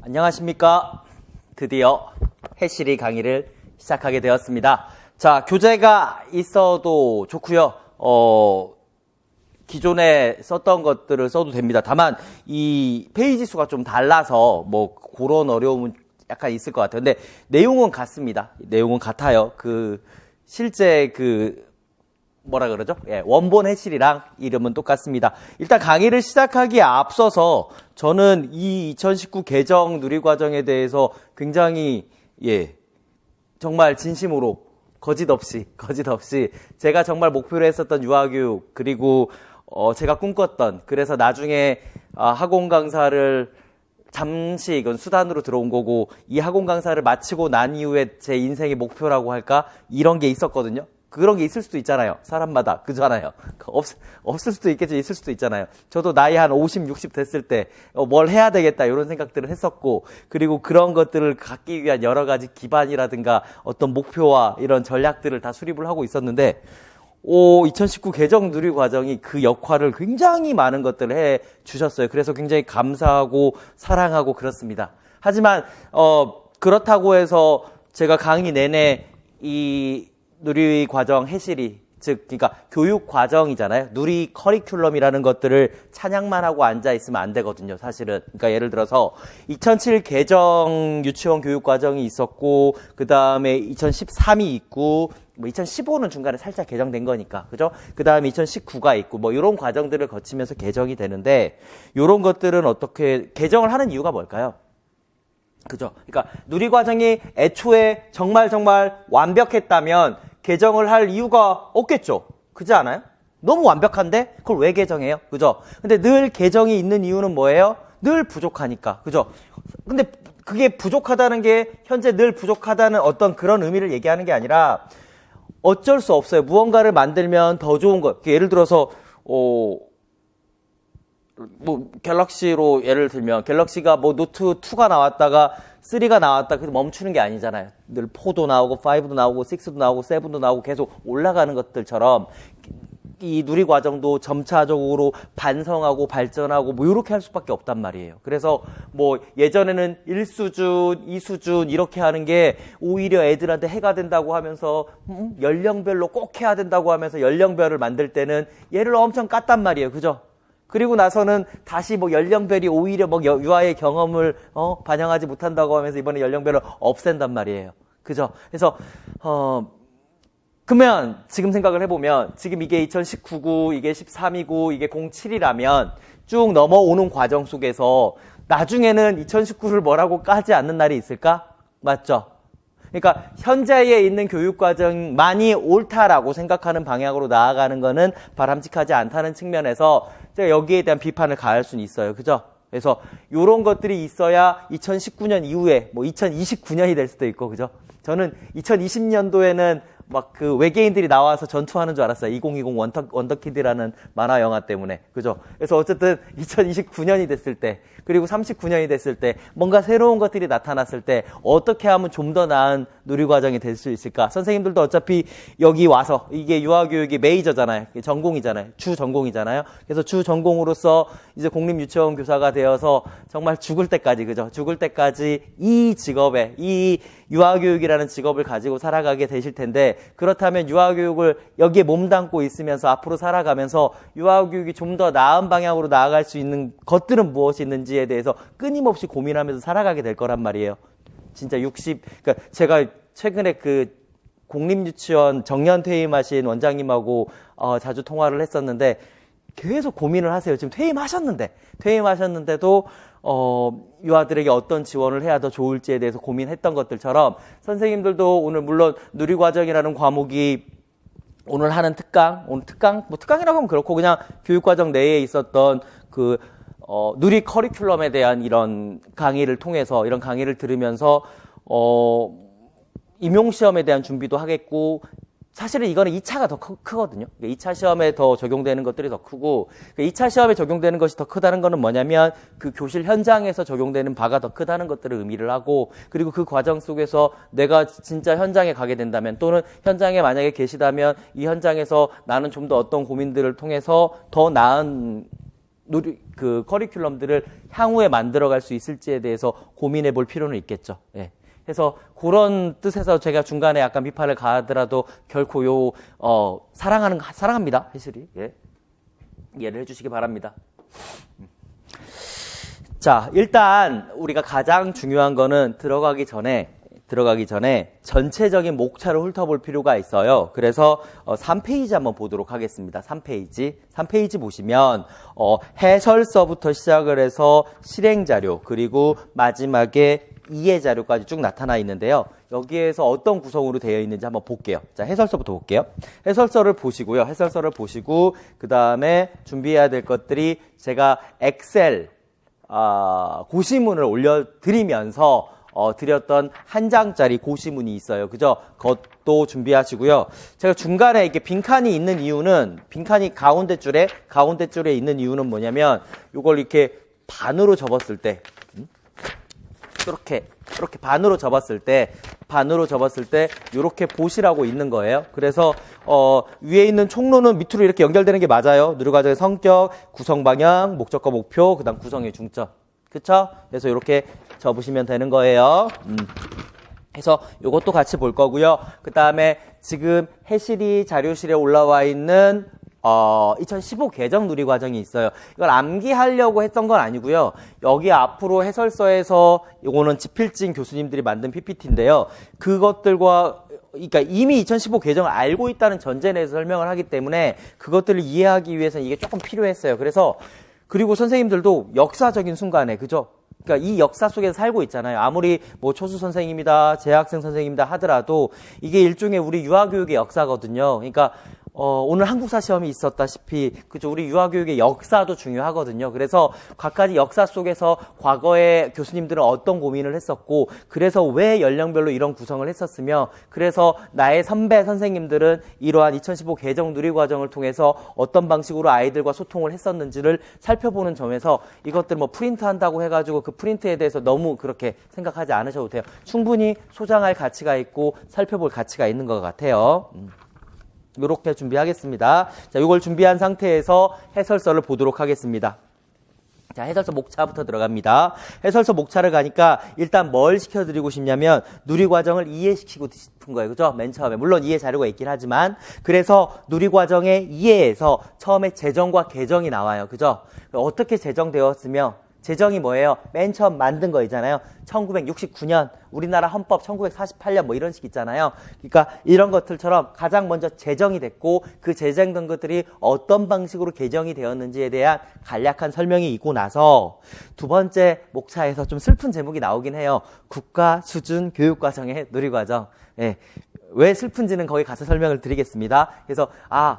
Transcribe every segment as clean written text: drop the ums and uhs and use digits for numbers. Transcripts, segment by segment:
안녕하십니까. 드디어 해시리 강의를 시작하게 되었습니다. 자, 교재가 있어도 좋고요. 기존에 썼던 것들을 써도 됩니다. 다만 이 페이지 수가 좀 달라서 뭐 그런 어려움은 약간 있을 것 같아요. 근데 내용은 같습니다. 내용은 같아요. 실제 뭐라 그러죠? 예, 원본 해실이랑 이름은 똑같습니다. 일단 강의를 시작하기에 앞서서 저는 이 2019 개정 누리과정에 대해서 굉장히 정말 진심으로 거짓 없이 제가 정말 목표로 했었던 유아교육, 그리고 제가 꿈꿨던, 그래서 나중에 학원 강사를 잠시 이건 수단으로 들어온 거고, 이 학원 강사를 마치고 난 이후에 제 인생의 목표라고 할까? 이런 게 있었거든요. 그런 게 있을 수도 있잖아요. 사람마다. 그잖아요. 없을 수도 있겠죠. 있을 수도 있잖아요. 저도 나이 한 50, 60 됐을 때 뭘 해야 되겠다 이런 생각들을 했었고, 그리고 그런 것들을 갖기 위한 여러 가지 기반이라든가 어떤 목표와 이런 전략들을 다 수립을 하고 있었는데 2019 개정 누리 과정이 그 역할을 굉장히 많은 것들을 해 주셨어요. 그래서 굉장히 감사하고 사랑하고 그렇습니다. 하지만 그렇다고 해서 제가 강의 내내 이 누리 과정 해실이, 그러니까 교육 과정이잖아요. 누리 커리큘럼이라는 것들을 찬양만 하고 앉아 있으면 안 되거든요, 사실은. 그러니까 예를 들어서 2007 개정 유치원 교육 과정이 있었고, 그 다음에 2013이 있고, 2015는 중간에 살짝 개정된 거니까, 그죠? 그 다음에 2019가 있고, 이런 과정들을 거치면서 개정이 되는데, 이런 것들은 어떻게 개정을 하는 이유가 뭘까요? 그죠? 그러니까 누리 과정이 애초에 정말 완벽했다면 개정을 할 이유가 없겠죠. 그렇지 않아요? 너무 완벽한데 그걸 왜 개정해요? 그죠? 근데 늘 개정이 있는 이유는 뭐예요? 늘 부족하니까. 그죠? 근데 그게 부족하다는 게 현재 늘 부족하다는 어떤 그런 의미를 얘기하는 게 아니라 어쩔 수 없어요. 무언가를 만들면 더 좋은 것. 예를 들어서 갤럭시로 예를 들면 갤럭시가 노트 2가 나왔다가 3가 나왔다 그래서 멈추는 게 아니잖아요. 늘 4도 나오고 5도 나오고 6도 나오고 7도 나오고 계속 올라가는 것들처럼 이 누리 과정도 점차적으로 반성하고 발전하고 이렇게 할 수밖에 없단 말이에요. 그래서 예전에는 1수준, 2수준 이렇게 하는 게 오히려 애들한테 해가 된다고 하면서 연령별로 꼭 해야 된다고 하면서 연령별을 만들 때는 얘를 엄청 깠단 말이에요. 그죠? 그리고 나서는 다시 연령별이 오히려 유아의 경험을 반영하지 못한다고 하면서 이번에 연령별을 없앤단 말이에요. 그죠? 그래서 그러면 지금 생각을 해보면 지금 이게 2019고 이게 13이고 이게 07이라면 쭉 넘어오는 과정 속에서 나중에는 2019를 뭐라고 까지 않는 날이 있을까? 맞죠? 그러니까 현재에 있는 교육과정만이 옳다라고 생각하는 방향으로 나아가는 거는 바람직하지 않다는 측면에서 제가 여기에 대한 비판을 가할 수는 있어요. 그죠? 그래서 이런 것들이 있어야 2019년 이후에 2029년이 될 수도 있고, 그죠? 저는 2020년도에는 외계인들이 나와서 전투하는 줄 알았어요. 2020 원더키드라는 만화 영화 때문에. 그죠? 그래서 어쨌든 2029년이 됐을 때, 그리고 39년이 됐을 때, 뭔가 새로운 것들이 나타났을 때, 어떻게 하면 좀 더 나은 누리과정이 될 수 있을까? 선생님들도 어차피 여기 와서, 이게 유아교육이 메이저잖아요. 전공이잖아요. 주 전공이잖아요. 그래서 주 전공으로서 이제 공립유치원 교사가 되어서 정말 죽을 때까지, 그죠? 죽을 때까지 이 직업에, 이 유아교육이라는 직업을 가지고 살아가게 되실 텐데, 그렇다면 유아교육을 여기에 몸담고 있으면서 앞으로 살아가면서 유아교육이 좀 더 나은 방향으로 나아갈 수 있는 것들은 무엇이 있는지에 대해서 끊임없이 고민하면서 살아가게 될 거란 말이에요. 진짜 그러니까 제가 최근에 공립유치원 정년 퇴임하신 원장님하고 자주 통화를 했었는데 계속 고민을 하세요. 지금 퇴임하셨는데도 유아들에게 어떤 지원을 해야 더 좋을지에 대해서 고민했던 것들처럼 선생님들도 오늘 물론 누리과정이라는 과목이 오늘 하는 특강이라고 하면 그렇고 그냥 교육과정 내에 있었던 누리 커리큘럼에 대한 이런 강의를 통해서 이런 강의를 들으면서 임용시험에 대한 준비도 하겠고 사실은 이거는 2차가 더 크거든요. 2차 시험에 더 적용되는 것들이 더 크고 2차 시험에 적용되는 것이 더 크다는 것은 뭐냐면 그 교실 현장에서 적용되는 바가 더 크다는 것들을 의미를 하고 그리고 그 과정 속에서 내가 진짜 현장에 가게 된다면 또는 현장에 만약에 계시다면 이 현장에서 나는 좀 더 어떤 고민들을 통해서 더 나은 그 커리큘럼들을 향후에 만들어갈 수 있을지에 대해서 고민해 볼 필요는 있겠죠. 예. 그래서 그런 뜻에서 제가 중간에 약간 비판을 가하더라도 결코 사랑합니다. 해설이. 예. 이해를 해주시기 바랍니다. 자, 일단 우리가 가장 중요한 거는 들어가기 전에 전체적인 목차를 훑어볼 필요가 있어요. 그래서 3페이지 한번 보도록 하겠습니다. 3페이지 보시면 해설서부터 시작을 해서 실행자료 그리고 마지막에 이해자료까지 쭉 나타나 있는데요. 여기에서 어떤 구성으로 되어 있는지 한번 볼게요. 자, 해설서부터 볼게요. 해설서를 보시고요. 해설서를 보시고 그 다음에 준비해야 될 것들이 제가 엑셀 고시문을 올려드리면서 드렸던 한 장짜리 고시문이 있어요. 그죠? 그것도 준비하시고요. 제가 중간에 이렇게 빈칸이 있는 이유는, 빈칸이 가운데 줄에 있는 이유는 뭐냐면, 요걸 이렇게 반으로 접었을 때, 이렇게 반으로 접었을 때, 요렇게 보시라고 있는 거예요. 그래서, 위에 있는 총론은 밑으로 이렇게 연결되는 게 맞아요. 누리과정의 성격, 구성 방향, 목적과 목표, 그 다음 구성의 중점. 그쵸? 그래서 이렇게 접으시면 되는 거예요. 그래서 요것도 같이 볼 거고요. 그 다음에 지금 해실이 자료실에 올라와 있는 2015 개정 누리과정이 있어요. 이걸 암기하려고 했던 건 아니고요. 여기 앞으로 해설서에서 요거는 지필진 교수님들이 만든 PPT인데요. 그것들과 그러니까 이미 2015 개정을 알고 있다는 전제 내에서 설명을 하기 때문에 그것들을 이해하기 위해서는 이게 조금 필요했어요. 그리고 선생님들도 역사적인 순간에, 그죠? 그러니까 이 역사 속에서 살고 있잖아요. 아무리 뭐 초수 선생님이다, 재학생 선생님이다 하더라도 이게 일종의 우리 유아교육의 역사거든요. 그러니까 오늘 한국사 시험이 있었다시피, 그죠? 우리 유아교육의 역사도 중요하거든요. 그래서 각가지 역사 속에서 과거에 교수님들은 어떤 고민을 했었고, 그래서 왜 연령별로 이런 구성을 했었으며, 그래서 나의 선배 선생님들은 이러한 2015 개정 누리과정을 통해서 어떤 방식으로 아이들과 소통을 했었는지를 살펴보는 점에서 이것들 뭐 프린트 한다고 해가지고 그 프린트에 대해서 너무 그렇게 생각하지 않으셔도 돼요. 충분히 소장할 가치가 있고 살펴볼 가치가 있는 것 같아요. 이렇게 준비하겠습니다. 자, 이걸 준비한 상태에서 해설서를 보도록 하겠습니다. 자, 해설서 목차부터 들어갑니다. 해설서 목차를 가니까 일단 뭘 시켜드리고 싶냐면 누리과정을 이해시키고 싶은 거예요. 그죠? 맨 처음에. 물론 이해 자료가 있긴 하지만 그래서 누리과정의 이해에서 처음에 제정과 개정이 나와요. 그죠? 어떻게 제정되었으며 제정이 뭐예요? 맨 처음 만든 거 있잖아요. 1969년 우리나라 헌법 1948년 뭐 이런 식 있잖아요. 그러니까 이런 것들처럼 가장 먼저 제정이 됐고 그 제정된 것들이 어떤 방식으로 개정이 되었는지에 대한 간략한 설명이 있고 나서 두 번째 목차에서 좀 슬픈 제목이 나오긴 해요. 국가 수준 교육과정의 누리과정. 예. 왜 슬픈지는 거기 가서 설명을 드리겠습니다. 그래서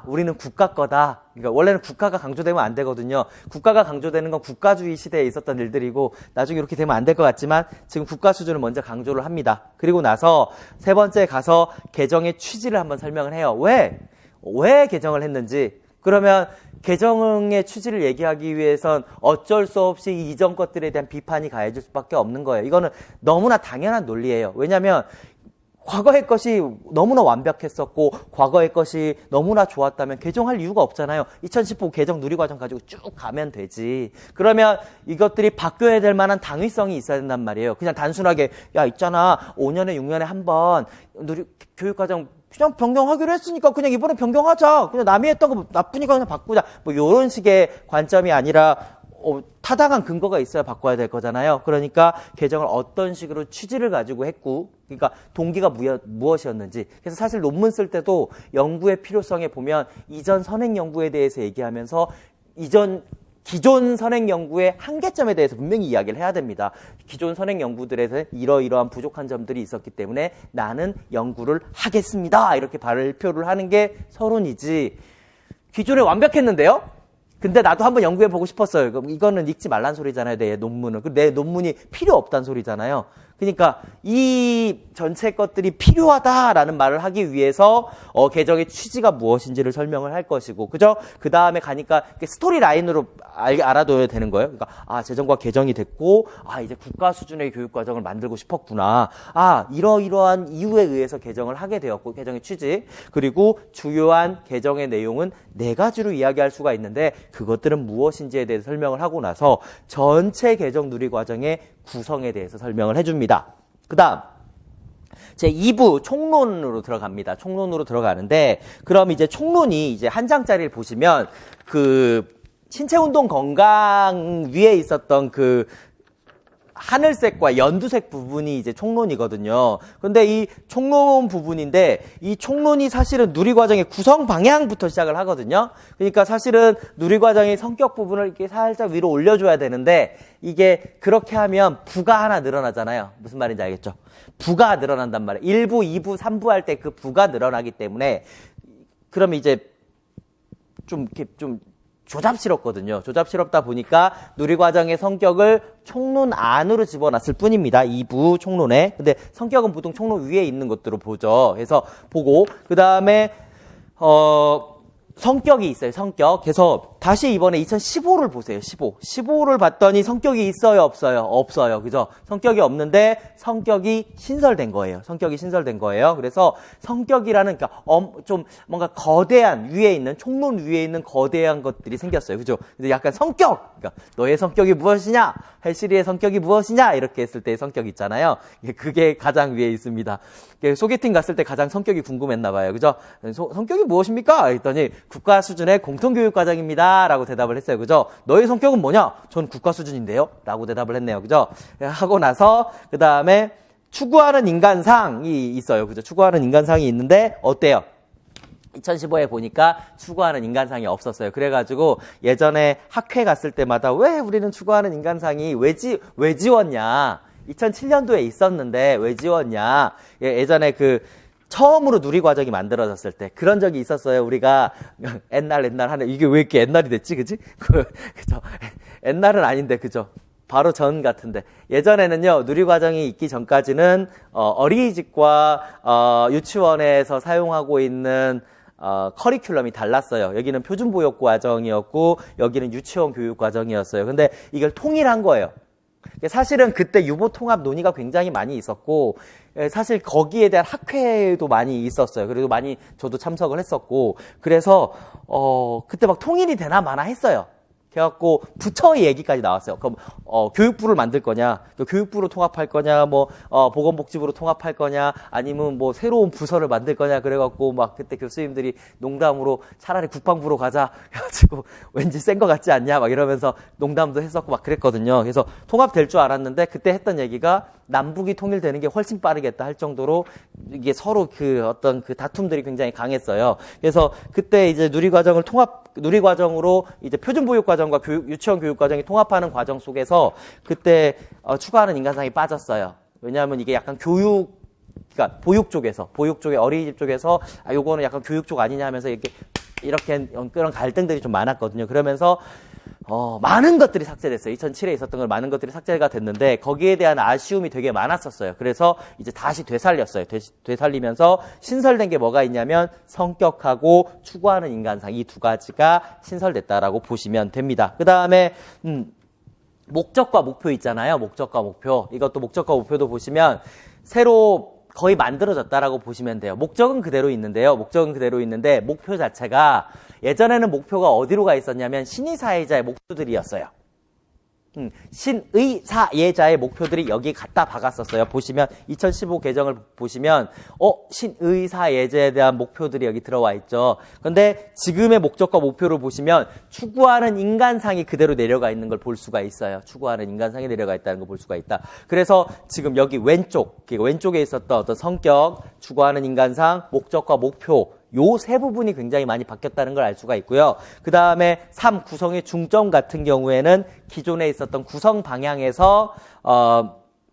우리는 국가 거다. 그러니까 원래는 국가가 강조되면 안 되거든요. 국가가 강조되는 건 국가주의 시대에 있었던 일들이고 나중에 이렇게 되면 안 될 것 같지만 지금 국가 수준을 먼저 강조를 합니다. 그리고 나서 세 번째 가서 개정의 취지를 한번 설명을 해요. 왜 개정을 했는지. 그러면 개정의 취지를 얘기하기 위해선 어쩔 수 없이 이전 것들에 대한 비판이 가해질 수밖에 없는 거예요. 이거는 너무나 당연한 논리예요. 왜냐하면 과거의 것이 너무나 완벽했었고 과거의 것이 너무나 좋았다면 개정할 이유가 없잖아요. 2015 개정 누리과정 가지고 쭉 가면 되지. 그러면 이것들이 바뀌어야 될 만한 당위성이 있어야 된단 말이에요. 그냥 단순하게 있잖아 5년에 6년에 한 번 교육과정 그냥 변경하기로 했으니까 그냥 이번에 변경하자. 그냥 남이 했던 거 나쁘니까 그냥 바꾸자. 뭐 이런 식의 관점이 아니라 타당한 근거가 있어야 바꿔야 될 거잖아요. 그러니까 개정을 어떤 식으로 취지를 가지고 했고 그러니까 동기가 무엇이었는지. 그래서 사실 논문 쓸 때도 연구의 필요성에 보면 이전 선행 연구에 대해서 얘기하면서 기존 선행 연구의 한계점에 대해서 분명히 이야기를 해야 됩니다. 기존 선행 연구들에서 이러이러한 부족한 점들이 있었기 때문에 나는 연구를 하겠습니다. 이렇게 발표를 하는 게 서론이지. 기존에 완벽했는데요? 근데 나도 한번 연구해보고 싶었어요. 이거는 읽지 말란 소리잖아요. 내 논문은. 내 논문이 필요 없단 소리잖아요. 그러니까 이 전체 것들이 필요하다라는 말을 하기 위해서 개정의 취지가 무엇인지를 설명을 할 것이고, 그죠? 그 다음에 가니까 스토리 라인으로 알아둬야 되는 거예요. 그러니까 재정과 개정이 됐고, 이제 국가 수준의 교육 과정을 만들고 싶었구나. 이러이러한 이유에 의해서 개정을 하게 되었고, 개정의 취지. 그리고 주요한 개정의 내용은 4가지로 이야기할 수가 있는데, 그것들은 무엇인지에 대해서 설명을 하고 나서 전체 개정 누리과정의 구성에 대해서 설명을 해줍니다. 그 다음 제2부 총론으로 들어갑니다. 총론으로 들어가는데, 그럼 이제 총론이 이제 한 장짜리를 보시면 신체운동 건강 위에 있었던 하늘색과 연두색 부분이 이제 총론이거든요. 근데 이 총론 부분인데, 이 총론이 사실은 누리과정의 구성 방향부터 시작을 하거든요. 그러니까 사실은 누리과정의 성격 부분을 이렇게 살짝 위로 올려줘야 되는데, 이게 그렇게 하면 부가 하나 늘어나잖아요. 무슨 말인지 알겠죠? 부가 늘어난단 말이에요. 1부, 2부, 3부 할 때 그 부가 늘어나기 때문에, 그럼 이제 좀 조잡스럽거든요. 조잡스럽다 보니까 누리과정의 성격을 총론 안으로 집어놨을 뿐입니다. 2부 총론에. 근데 성격은 보통 총론 위에 있는 것들로 보죠. 그래서 보고, 그 다음에 성격이 있어요. 성격. 그래서 다시 이번에 2015를 보세요. 15를 봤더니 성격이 있어요, 없어요? 없어요. 그죠? 성격이 없는데 성격이 신설된 거예요. 성격이 신설된 거예요. 그래서 성격이라는, 그러니까 좀 뭔가 거대한 위에 있는, 총론 위에 있는 거대한 것들이 생겼어요. 그죠? 근데 약간 성격! 그러니까 너의 성격이 무엇이냐? 헬시리의 성격이 무엇이냐? 이렇게 했을 때의 성격 있잖아요. 그게 가장 위에 있습니다. 소개팅 갔을 때 가장 성격이 궁금했나 봐요. 그죠? 성격이 무엇입니까? 했더니 국가 수준의 공통교육과정입니다. 라고 대답을 했어요. 그죠? 너의 성격은 뭐냐? 전 국가 수준인데요. 라고 대답을 했네요. 그죠? 하고 나서 그 다음에 추구하는 인간상이 있어요. 그죠? 추구하는 인간상이 있는데 어때요? 2015에 보니까 추구하는 인간상이 없었어요. 그래가지고 예전에 학회 갔을 때마다 왜 우리는 추구하는 인간상이 왜 지웠냐? 2007년도에 있었는데 왜 지웠냐? 예전에 처음으로 누리과정이 만들어졌을 때 그런 적이 있었어요. 우리가 옛날 하는, 이게 왜 이렇게 옛날이 됐지, 그지? 그죠? 옛날은 아닌데, 그죠? 바로 전 같은데. 예전에는요, 누리과정이 있기 전까지는 어린이집과 유치원에서 사용하고 있는 커리큘럼이 달랐어요. 여기는 표준보육과정이었고 여기는 유치원 교육과정이었어요. 근데 이걸 통일한 거예요. 사실은 그때 유보통합 논의가 굉장히 많이 있었고, 사실 거기에 대한 학회도 많이 있었어요. 그래도 많이 저도 참석을 했었고, 그래서 그때 막 통일이 되나 마나 했어요. 그래갖고 부처의 얘기까지 나왔어요. 그럼 교육부를 만들 거냐, 교육부로 통합할 거냐, 보건복지부로 통합할 거냐, 아니면 새로운 부서를 만들 거냐. 그래갖고 막 그때 교수님들이 농담으로 차라리 국방부로 가자 해가지고 왠지 센 거 같지 않냐 막 이러면서 농담도 했었고 막 그랬거든요. 그래서 통합될 줄 알았는데 그때 했던 얘기가 남북이 통일되는 게 훨씬 빠르겠다 할 정도로 이게 서로 어떤 다툼들이 굉장히 강했어요. 그래서 그때 이제 누리과정으로 이제 표준보육과정과 유치원 교육과정이 통합하는 과정 속에서 그때 추구하는 인간상이 빠졌어요. 왜냐하면 이게 약간 그러니까 보육 쪽에 어린이집 쪽에서 요거는 약간 교육 쪽 아니냐 하면서 이렇게 그런 갈등들이 좀 많았거든요. 그러면서 많은 것들이 삭제됐어요. 2007에 있었던 걸 많은 것들이 삭제가 됐는데 거기에 대한 아쉬움이 되게 많았었어요. 그래서 이제 다시 되살렸어요. 되살리면서 신설된 게 뭐가 있냐면 성격하고 추구하는 인간상, 이 2가지가 신설됐다라고 보시면 됩니다. 그 다음에 목적과 목표 있잖아요. 목적과 목표. 이것도 목적과 목표도 보시면 새로 거의 만들어졌다라고 보시면 돼요. 목적은 그대로 있는데요. 목표 자체가 예전에는 목표가 어디로 가 있었냐면 신의사회자의 목표들이었어요. 신의사예자의 목표들이 여기 갖다 박았었어요. 보시면 2015 개정을 보시면 신의사예자에 대한 목표들이 여기 들어와 있죠. 근데 지금의 목적과 목표를 보시면 추구하는 인간상이 그대로 내려가 있는 걸 볼 수가 있어요. 추구하는 인간상이 내려가 있다는 걸 볼 수가 있다. 그래서 지금 여기 왼쪽에 있었던 어떤 성격, 추구하는 인간상, 목적과 목표, 요 세 부분이 굉장히 많이 바뀌었다는 걸 알 수가 있고요. 그 다음에 3, 구성의 중점 같은 경우에는 기존에 있었던 구성 방향에서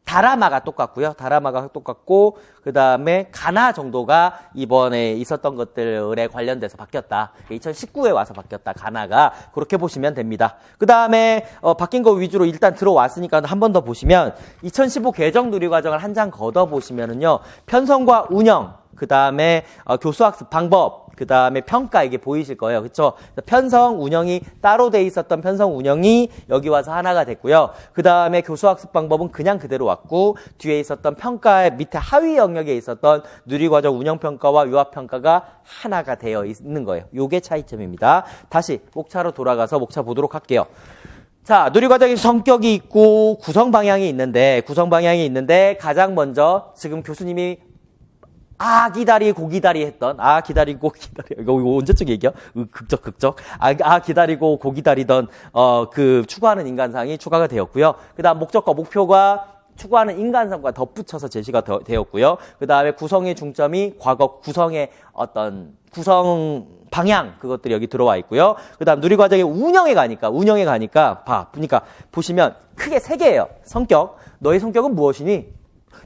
다라마가 똑같고요. 다라마가 똑같고 그 다음에 가나 정도가 이번에 있었던 것들에 관련돼서 바뀌었다. 2019에 와서 바뀌었다. 가나가 그렇게 보시면 됩니다. 그 다음에 바뀐 거 위주로 일단 들어왔으니까 한 번 더 보시면 2015 개정 누리과정을 한 장 걷어 보시면은요. 편성과 운영, 그 다음에 교수학습 방법, 그 다음에 평가 이게 보이실 거예요. 그렇죠? 편성, 운영이 따로 돼 있었던 편성, 운영이 여기 와서 하나가 됐고요. 그 다음에 교수학습 방법은 그냥 그대로 왔고 뒤에 있었던 평가의 밑에 하위 영역에 있었던 누리과정 운영평가와 유아평가가 하나가 되어 있는 거예요. 요게 차이점입니다. 다시 목차로 돌아가서 목차 보도록 할게요. 자, 누리과정의 성격이 있고 구성 방향이 있는데 가장 먼저 지금 교수님이 기다리 고기다리 했던 기다리고 기다리 이거 언제적 얘기야? 극적 기다리고 고기다리던 그 추구하는 인간상이 추가가 되었고요. 그다음 목적과 목표가 추구하는 인간상과 덧붙여서 제시가 되었고요. 그다음에 구성의 중점이 과거 구성의 어떤 구성 방향 그것들이 여기 들어와 있고요. 그다음 누리과정의 운영에 가니까 보니까 보시면 크게 세 개예요. 성격. 너의 성격은 무엇이니?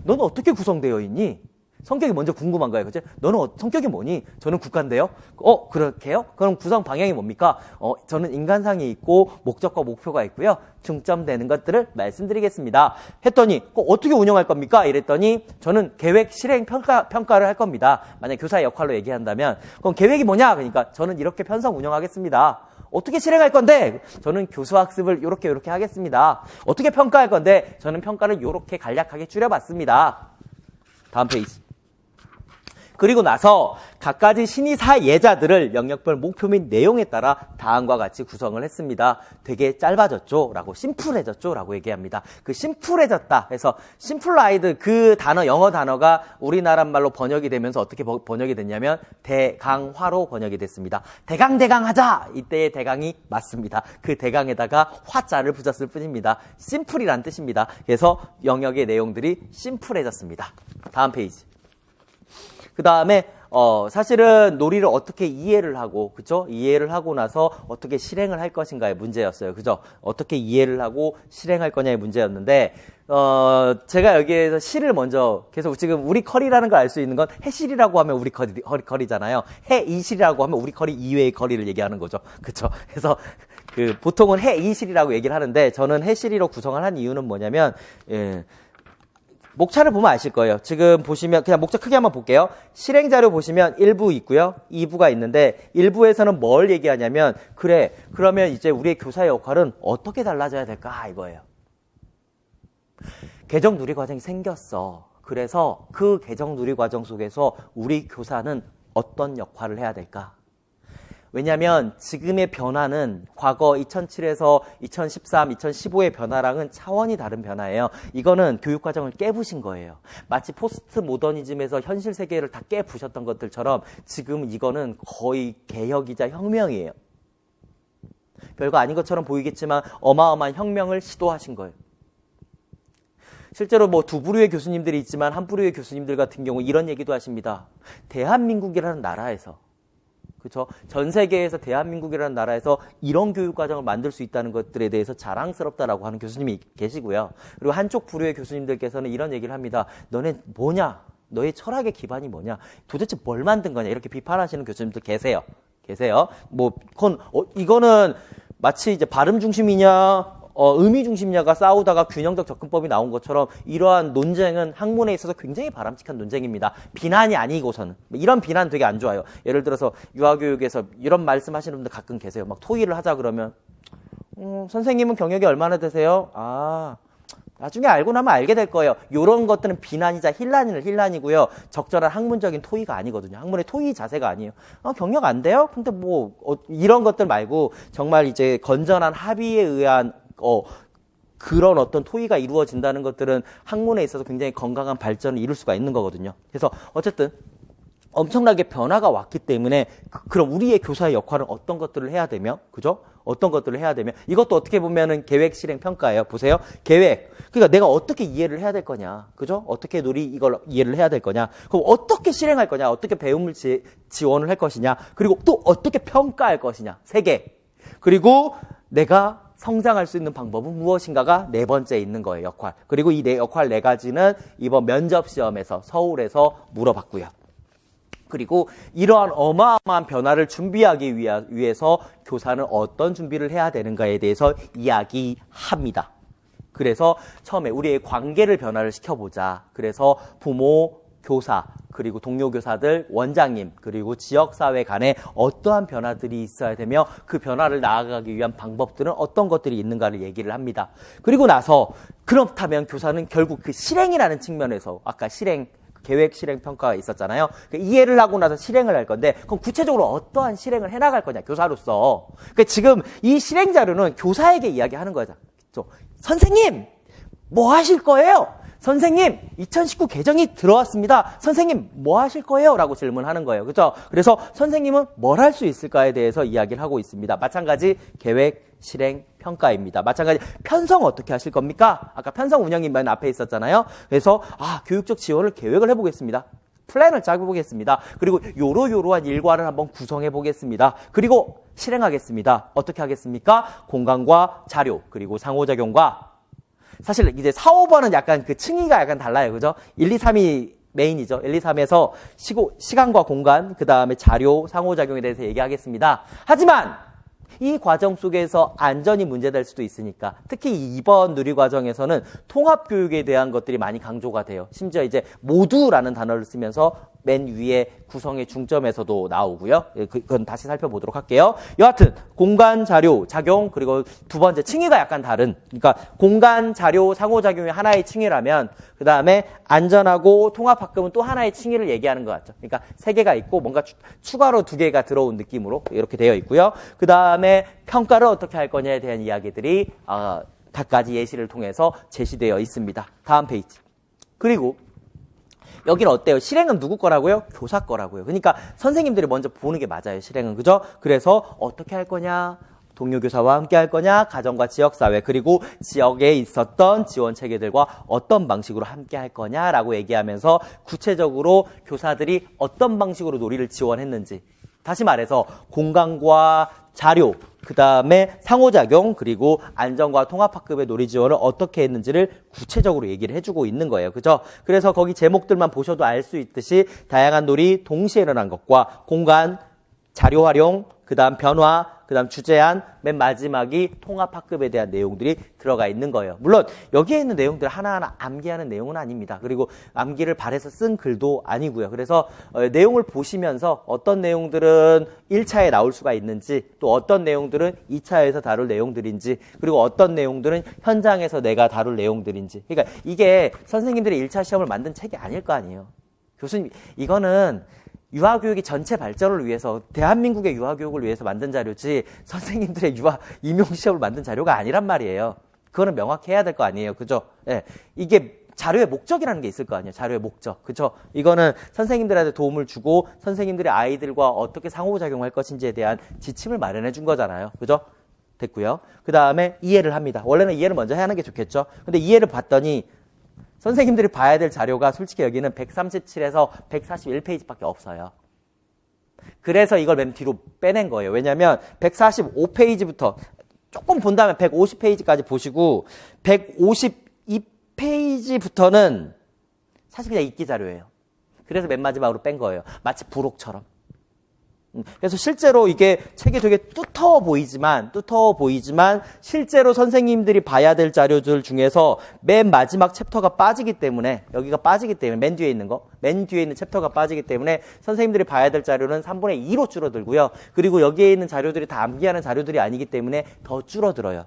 너는 어떻게 구성되어 있니? 성격이 먼저 궁금한 거예요. 그치? 너는 성격이 뭐니? 저는 국가인데요. 그렇게요? 그럼 구성 방향이 뭡니까? 저는 인간상이 있고 목적과 목표가 있고요. 중점되는 것들을 말씀드리겠습니다. 했더니 어떻게 운영할 겁니까? 이랬더니 저는 계획, 실행, 평가를 할 겁니다. 만약 교사의 역할로 얘기한다면 그럼 계획이 뭐냐? 그러니까 저는 이렇게 편성 운영하겠습니다. 어떻게 실행할 건데? 저는 교수학습을 이렇게 하겠습니다. 어떻게 평가할 건데? 저는 평가를 이렇게 간략하게 줄여봤습니다. 다음 페이지. 그리고 나서 각가지 신의사 예자들을 영역별 목표 및 내용에 따라 다음과 같이 구성을 했습니다. 되게 짧아졌죠? 라고 심플해졌죠? 라고 얘기합니다. 그 심플해졌다 해서 심플라이드 그 단어, 영어 단어가 우리나라 말로 번역이 되면서 어떻게 번역이 됐냐면 대강화로 번역이 됐습니다. 대강 하자! 이때의 대강이 맞습니다. 그 대강에다가 화자를 붙였을 뿐입니다. 심플이란 뜻입니다. 그래서 영역의 내용들이 심플해졌습니다. 다음 페이지. 그 다음에 사실은 놀이를 어떻게 이해를 하고, 그죠? 이해를 하고 나서 어떻게 실행을 할 것인가의 문제였어요. 그죠? 어떻게 이해를 하고 실행할 거냐의 문제였는데, 제가 여기에서 실을 먼저, 계속 지금 우리 커리라는 걸 알 수 있는 건 해실이라고 하면 우리 커리잖아요. 해이실이라고 하면 우리 커리 이외의 커리를 얘기하는 거죠. 그쵸? 그래서, 보통은 해이실이라고 얘기를 하는데, 저는 해실이로 구성을 한 이유는 뭐냐면, 목차를 보면 아실 거예요. 지금 보시면 그냥 목차 크게 한번 볼게요. 실행자료 보시면 1부 있고요. 2부가 있는데 1부에서는 뭘 얘기하냐면 그러면 이제 우리의 교사의 역할은 어떻게 달라져야 될까 이거예요. 개정 누리 과정이 생겼어. 그래서 그 개정 누리 과정 속에서 우리 교사는 어떤 역할을 해야 될까? 왜냐하면 지금의 변화는 과거 2007에서 2013, 2015의 변화랑은 차원이 다른 변화예요. 이거는 교육과정을 깨부신 거예요. 마치 포스트 모더니즘에서 현실 세계를 다 깨부셨던 것들처럼 지금 이거는 거의 개혁이자 혁명이에요. 별거 아닌 것처럼 보이겠지만 어마어마한 혁명을 시도하신 거예요. 실제로 두 부류의 교수님들이 있지만 한 부류의 교수님들 같은 경우 이런 얘기도 하십니다. 대한민국이라는 나라에서 그렇죠? 전 세계에서 대한민국이라는 나라에서 이런 교육과정을 만들 수 있다는 것들에 대해서 자랑스럽다라고 하는 교수님이 계시고요. 그리고 한쪽 부류의 교수님들께서는 이런 얘기를 합니다. 너네 뭐냐? 너의 철학의 기반이 뭐냐? 도대체 뭘 만든 거냐? 이렇게 비판하시는 교수님들 계세요. 이거는 마치 이제 발음 중심이냐? 의미 중심냐가 싸우다가 균형적 접근법이 나온 것처럼 이러한 논쟁은 학문에 있어서 굉장히 바람직한 논쟁입니다. 비난이 아니고서는. 이런 비난 되게 안 좋아요. 예를 들어서 유아교육에서 이런 말씀하시는 분들 가끔 계세요. 토의를 하자 그러면 선생님은 경력이 얼마나 되세요? 나중에 알고 나면 알게 될 거예요. 이런 것들은 비난이자 힐난이고요. 적절한 학문적인 토의가 아니거든요. 학문의 토의 자세가 아니에요. 경력 안 돼요? 근데 이런 것들 말고 정말 이제 건전한 합의에 의한 그런 어떤 토의가 이루어진다는 것들은 학문에 있어서 굉장히 건강한 발전을 이룰 수가 있는 거거든요. 그래서 어쨌든 엄청나게 변화가 왔기 때문에 그럼 우리의 교사의 역할은 어떤 것들을 해야 되며, 그죠? 어떤 것들을 해야 되며 이것도 어떻게 보면은 계획, 실행, 평가예요. 보세요. 계획. 그러니까 내가 어떻게 이해를 해야 될 거냐, 그죠? 어떻게 이걸 이해를 해야 될 거냐. 그럼 어떻게 실행할 거냐, 어떻게 배움을 지원을 할 것이냐, 그리고 또 어떻게 평가할 것이냐. 3개. 그리고 내가 성장할 수 있는 방법은 무엇인가가 네 번째 있는 거예요, 역할. 그리고 이 역할 네 가지는 이번 면접 시험에서 서울에서 물어봤고요. 그리고 이러한 어마어마한 변화를 준비하기 위해서 교사는 어떤 준비를 해야 되는가에 대해서 이야기합니다. 그래서 처음에 우리의 관계를 변화를 시켜보자. 그래서 부모, 교사, 그리고 동료 교사들, 원장님, 그리고 지역사회 간에 어떠한 변화들이 있어야 되며 그 변화를 나아가기 위한 방법들은 어떤 것들이 있는가를 얘기를 합니다. 그리고 나서 그렇다면 교사는 결국 그 실행이라는 측면에서 아까 계획 실행 평가가 있었잖아요. 이해를 하고 나서 실행을 할 건데 그럼 구체적으로 어떠한 실행을 해나갈 거냐, 교사로서. 그러니까 지금 이 실행 자료는 교사에게 이야기하는 거죠. 선생님, 뭐 하실 거예요? 선생님, 2019 개정이 들어왔습니다. 선생님, 뭐 하실 거예요? 라고 질문하는 거예요. 그렇죠? 그래서 선생님은 뭘 할 수 있을까에 대해서 이야기를 하고 있습니다. 마찬가지 계획, 실행, 평가입니다. 마찬가지 편성 어떻게 하실 겁니까? 아까 편성 운영이 맨 앞에 있었잖아요. 그래서 교육적 지원을 계획을 해보겠습니다. 플랜을 짜보겠습니다. 그리고 요러요러한 일과를 한번 구성해 보겠습니다. 그리고 실행하겠습니다. 어떻게 하겠습니까? 공간과 자료, 그리고 상호작용과 사실 이제 4, 5번은 약간 그 층위가 약간 달라요. 그죠? 1, 2, 3이 메인이죠. 1, 2, 3에서 시간과 공간, 그 다음에 자료, 상호작용에 대해서 얘기하겠습니다. 하지만 이 과정 속에서 안전이 문제될 수도 있으니까 특히 이번 누리과정에서는 통합교육에 대한 것들이 많이 강조가 돼요. 심지어 이제 모두라는 단어를 쓰면서 맨 위에 구성의 중점에서도 나오고요. 그건 다시 살펴보도록 할게요. 여하튼 공간, 자료, 작용, 그리고 두 번째 층위가 약간 다른, 그러니까 공간, 자료, 상호작용이 하나의 층위라면 그 다음에 안전하고 통합학급은 또 하나의 층위를 얘기하는 것 같죠. 그러니까 세 개가 있고 뭔가 추가로 두 개가 들어온 느낌으로 이렇게 되어 있고요. 그 다음에 평가를 어떻게 할 거냐에 대한 이야기들이 각가지 예시를 통해서 제시되어 있습니다. 다음 페이지. 그리고 여기는 어때요? 실행은 누구 거라고요? 교사 거라고요. 그러니까 선생님들이 먼저 보는 게 맞아요. 실행은. 그죠? 그래서 어떻게 할 거냐? 동료 교사와 함께 할 거냐? 가정과 지역사회, 그리고 지역에 있었던 지원 체계들과 어떤 방식으로 함께 할 거냐라고 얘기하면서 구체적으로 교사들이 어떤 방식으로 놀이를 지원했는지, 다시 말해서 공간과 자료, 그 다음에 상호작용, 그리고 안전과 통합학급의 놀이 지원을 어떻게 했는지를 구체적으로 얘기를 해주고 있는 거예요. 그죠? 그래서 거기 제목들만 보셔도 알 수 있듯이 다양한 놀이 동시에 일어난 것과 공간, 자료 활용, 그 다음 변화, 그 다음 주제안, 맨 마지막이 통합학급에 대한 내용들이 들어가 있는 거예요. 물론 여기에 있는 내용들 하나하나 암기하는 내용은 아닙니다. 그리고 암기를 바래서 쓴 글도 아니고요. 그래서 내용을 보시면서 어떤 내용들은 1차에 나올 수가 있는지, 또 어떤 내용들은 2차에서 다룰 내용들인지, 그리고 어떤 내용들은 현장에서 내가 다룰 내용들인지. 그러니까 이게 선생님들이 1차 시험을 만든 책이 아닐 거 아니에요. 교수님, 이거는 유아교육이 전체 발전을 위해서, 대한민국의 유아교육을 위해서 만든 자료지 선생님들의 유아 임용시험을 만든 자료가 아니란 말이에요. 그거는 명확히 해야 될 거 아니에요. 그죠? 예. 이게 자료의 목적이라는 게 있을 거 아니에요. 자료의 목적. 그죠? 이거는 선생님들한테 도움을 주고 선생님들의 아이들과 어떻게 상호작용할 것인지에 대한 지침을 마련해 준 거잖아요. 그죠? 됐고요. 그 다음에 이해를 합니다. 원래는 이해를 먼저 해야 하는 게 좋겠죠. 근데 이해를 봤더니 선생님들이 봐야 될 자료가 솔직히 여기는 137에서 141페이지밖에 없어요. 그래서 이걸 맨 뒤로 빼낸 거예요. 왜냐하면 145페이지부터 조금 본 다음에 150페이지까지 보시고 152페이지부터는 사실 그냥 읽기 자료예요. 그래서 맨 마지막으로 뺀 거예요. 마치 부록처럼. 그래서 실제로 이게 책이 되게 뚜터워 보이지만 실제로 선생님들이 봐야 될 자료들 중에서 맨 마지막 챕터가 빠지기 때문에, 여기가 빠지기 때문에, 맨 뒤에 있는 챕터가 빠지기 때문에 선생님들이 봐야 될 자료는 3분의 2로 줄어들고요. 그리고 여기에 있는 자료들이 다 암기하는 자료들이 아니기 때문에 더 줄어들어요.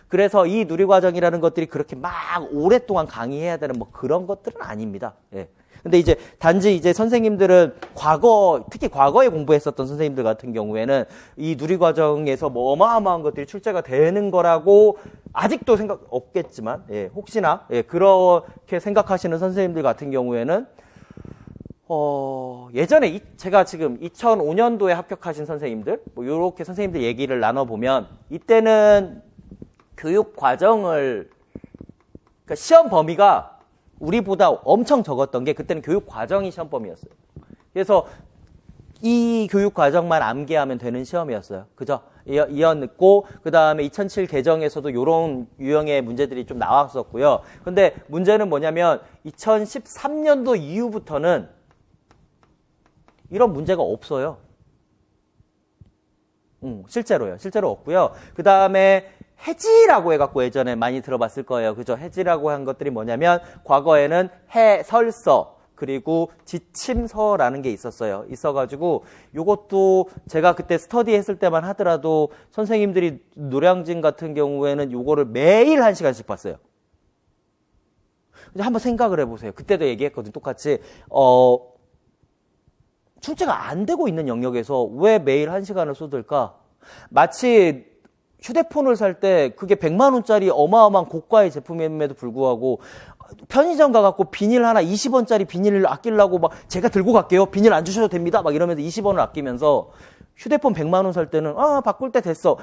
그래서 이 누리과정이라는 것들이 그렇게 막 오랫동안 강의해야 되는 뭐 그런 것들은 아닙니다. 예. 근데 이제 단지 이제 선생님들은 특히 과거에 공부했었던 선생님들 같은 경우에는 이 누리과정에서 뭐 어마어마한 것들이 출제가 되는 거라고 아직도 생각 없겠지만, 예, 혹시나, 예, 그렇게 생각하시는 선생님들 같은 경우에는, 예전에 제가 지금 2005년도에 합격하신 선생님들, 뭐 요렇게 선생님들 얘기를 나눠보면, 이때는 교육 과정을, 그러니까 시험 범위가 우리보다 엄청 적었던 게, 그때는 교육 과정이 시험 범위였어요. 그래서 이 교육 과정만 암기하면 되는 시험이었어요. 그죠? 이었고, 그 다음에 2007 개정에서도 이런 유형의 문제들이 좀 나왔었고요. 근데 문제는 뭐냐면 2013년도 이후부터는 이런 문제가 없어요. 실제로요. 실제로 없고요. 그 다음에 해지라고 해갖고 예전에 많이 들어봤을 거예요. 그죠? 해지라고 한 것들이 뭐냐면 과거에는 해설서 그리고 지침서라는 게 있어가지고 요것도 제가 그때 스터디 했을 때만 하더라도 선생님들이 노량진 같은 경우에는 요거를 매일 1시간씩 봤어요. 한번 생각을 해보세요. 그때도 얘기했거든요. 똑같이 출제가 안 되고 있는 영역에서 왜 매일 1시간을 쏟을까? 마치 휴대폰을 살 때 그게 100만 원짜리 어마어마한 고가의 제품임에도 불구하고 편의점 가갖고 비닐 하나 20원짜리 비닐을 아끼려고 막 제가 들고 갈게요. 비닐 안 주셔도 됩니다. 막 이러면서 20원을 아끼면서 휴대폰 100만 원 살 때는 바꿀 때 됐어.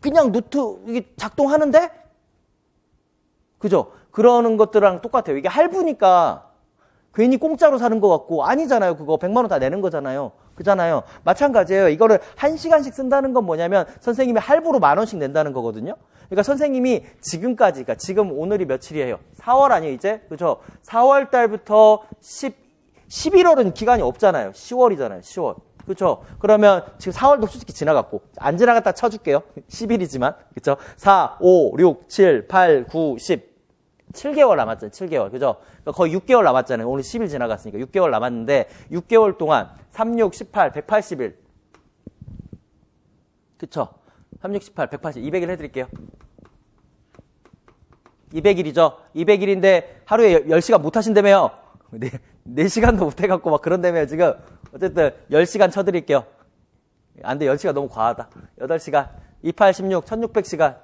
그냥 노트 이게 작동하는데? 그죠? 그러는 것들랑 똑같아요. 이게 할부니까 괜히 공짜로 사는 것 같고 아니잖아요. 그거 100만 원 다 내는 거잖아요. 그잖아요. 마찬가지예요. 이거를 1시간씩 쓴다는 건 뭐냐면 선생님이 할부로 10,000원씩 낸다는 거거든요. 그러니까 선생님이 지금까지, 그러니까 지금 오늘이 며칠이에요? 4월 아니에요, 이제? 그죠? 4월 달부터 11월은 기간이 없잖아요. 10월이잖아요, 10월. 그렇죠? 그러면 지금 4월도 솔직히 지나갔고 안 지나갔다 쳐줄게요. 10일이지만. 그렇죠? 4, 5, 6, 7, 8, 9, 10. 7개월 남았잖아요. 7개월. 그죠? 그러니까 거의 6개월 남았잖아요. 오늘 10일 지나갔으니까 6개월 남았는데 6개월 동안 3, 6, 18, 180일. 그쵸? 3, 6, 18, 180. 200일 해드릴게요. 200일이죠? 200일인데 하루에 10시간 못 하신다며요? 4시간도 못 해갖고 막 그런다며요, 지금. 어쨌든 10시간 쳐드릴게요. 안 돼, 10시간 너무 과하다. 8시간. 28, 16, 1600시간.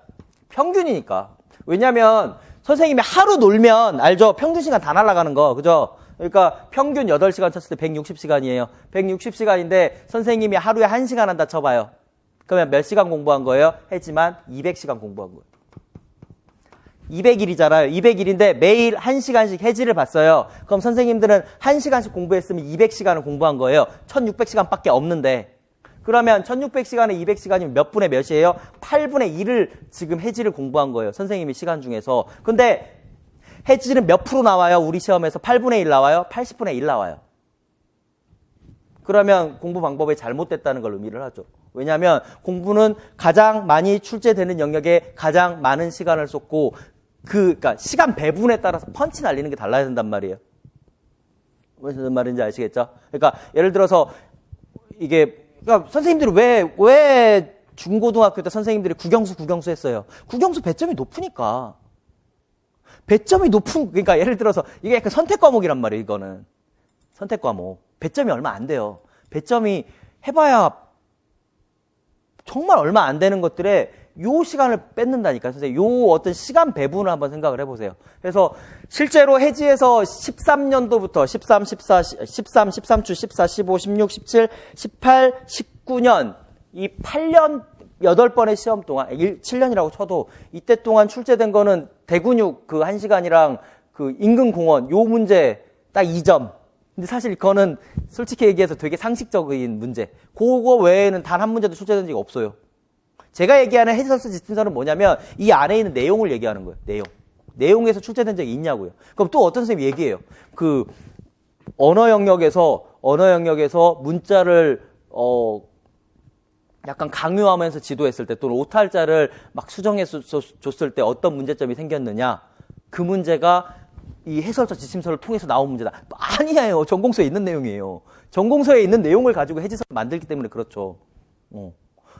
평균이니까. 왜냐면 선생님이 하루 놀면 알죠? 평균 시간 다 날아가는 거. 그죠? 그러니까 평균 8시간 쳤을 때 160시간이에요. 160시간인데 선생님이 하루에 1시간 한다 쳐봐요. 그러면 몇 시간 공부한 거예요? 했지만 200시간 공부한 거예요. 200일이잖아요. 200일인데 매일 1시간씩 해지를 봤어요. 그럼 선생님들은 1시간씩 공부했으면 200시간을 공부한 거예요. 1600시간밖에 없는데. 그러면 1600시간에 200시간이면 몇 분의 몇이에요? 8분의 1을 지금 해지를 공부한 거예요. 선생님이 시간 중에서. 근데 해지는 몇 프로 나와요? 우리 시험에서 8분의 1 나와요? 80분의 1 나와요. 그러면 공부 방법이 잘못됐다는 걸 의미를 하죠. 왜냐하면 공부는 가장 많이 출제되는 영역에 가장 많은 시간을 쏟고 그러니까 시간 배분에 따라서 펀치 날리는 게 달라야 된단 말이에요. 무슨 말인지 아시겠죠? 그러니까 예를 들어서 이게 그러니까 선생님들이 왜 중고등학교 때 선생님들이 국영수 했어요? 국영수 배점이 높으니까. 배점이 높은 그러니까 예를 들어서 이게 약간 선택 과목이란 말이에요. 이거는 선택 과목. 배점이 얼마 안 돼요. 배점이 해봐야 정말 얼마 안 되는 것들에 요 시간을 뺏는다니까. 선생님, 요 어떤 시간 배분을 한번 생각을 해보세요. 그래서 실제로 해지에서 13년도부터 13, 13주, 14, 15, 16, 17, 18, 19년 이 8년 8번의 시험 동안 7년이라고 쳐도 이때 동안 출제된 거는 대근육 그 1시간이랑 그 인근공원 요 문제 딱 2점. 근데 사실 그거는 솔직히 얘기해서 되게 상식적인 문제. 그거 외에는 단 한 문제도 출제된 적이 없어요. 제가 얘기하는 해설서 지침서는 뭐냐면 이 안에 있는 내용을 얘기하는 거예요. 내용에서 출제된 적이 있냐고요. 그럼 또 어떤 선생님이 얘기해요. 그 언어 영역에서 문자를 약간 강요하면서 지도했을 때 또는 오탈자를 막 수정해서 줬을 때 어떤 문제점이 생겼느냐. 그 문제가 이 해설서 지침서를 통해서 나온 문제다. 아니에요. 전공서에 있는 내용이에요. 전공서에 있는 내용을 가지고 해지서 만들기 때문에 그렇죠.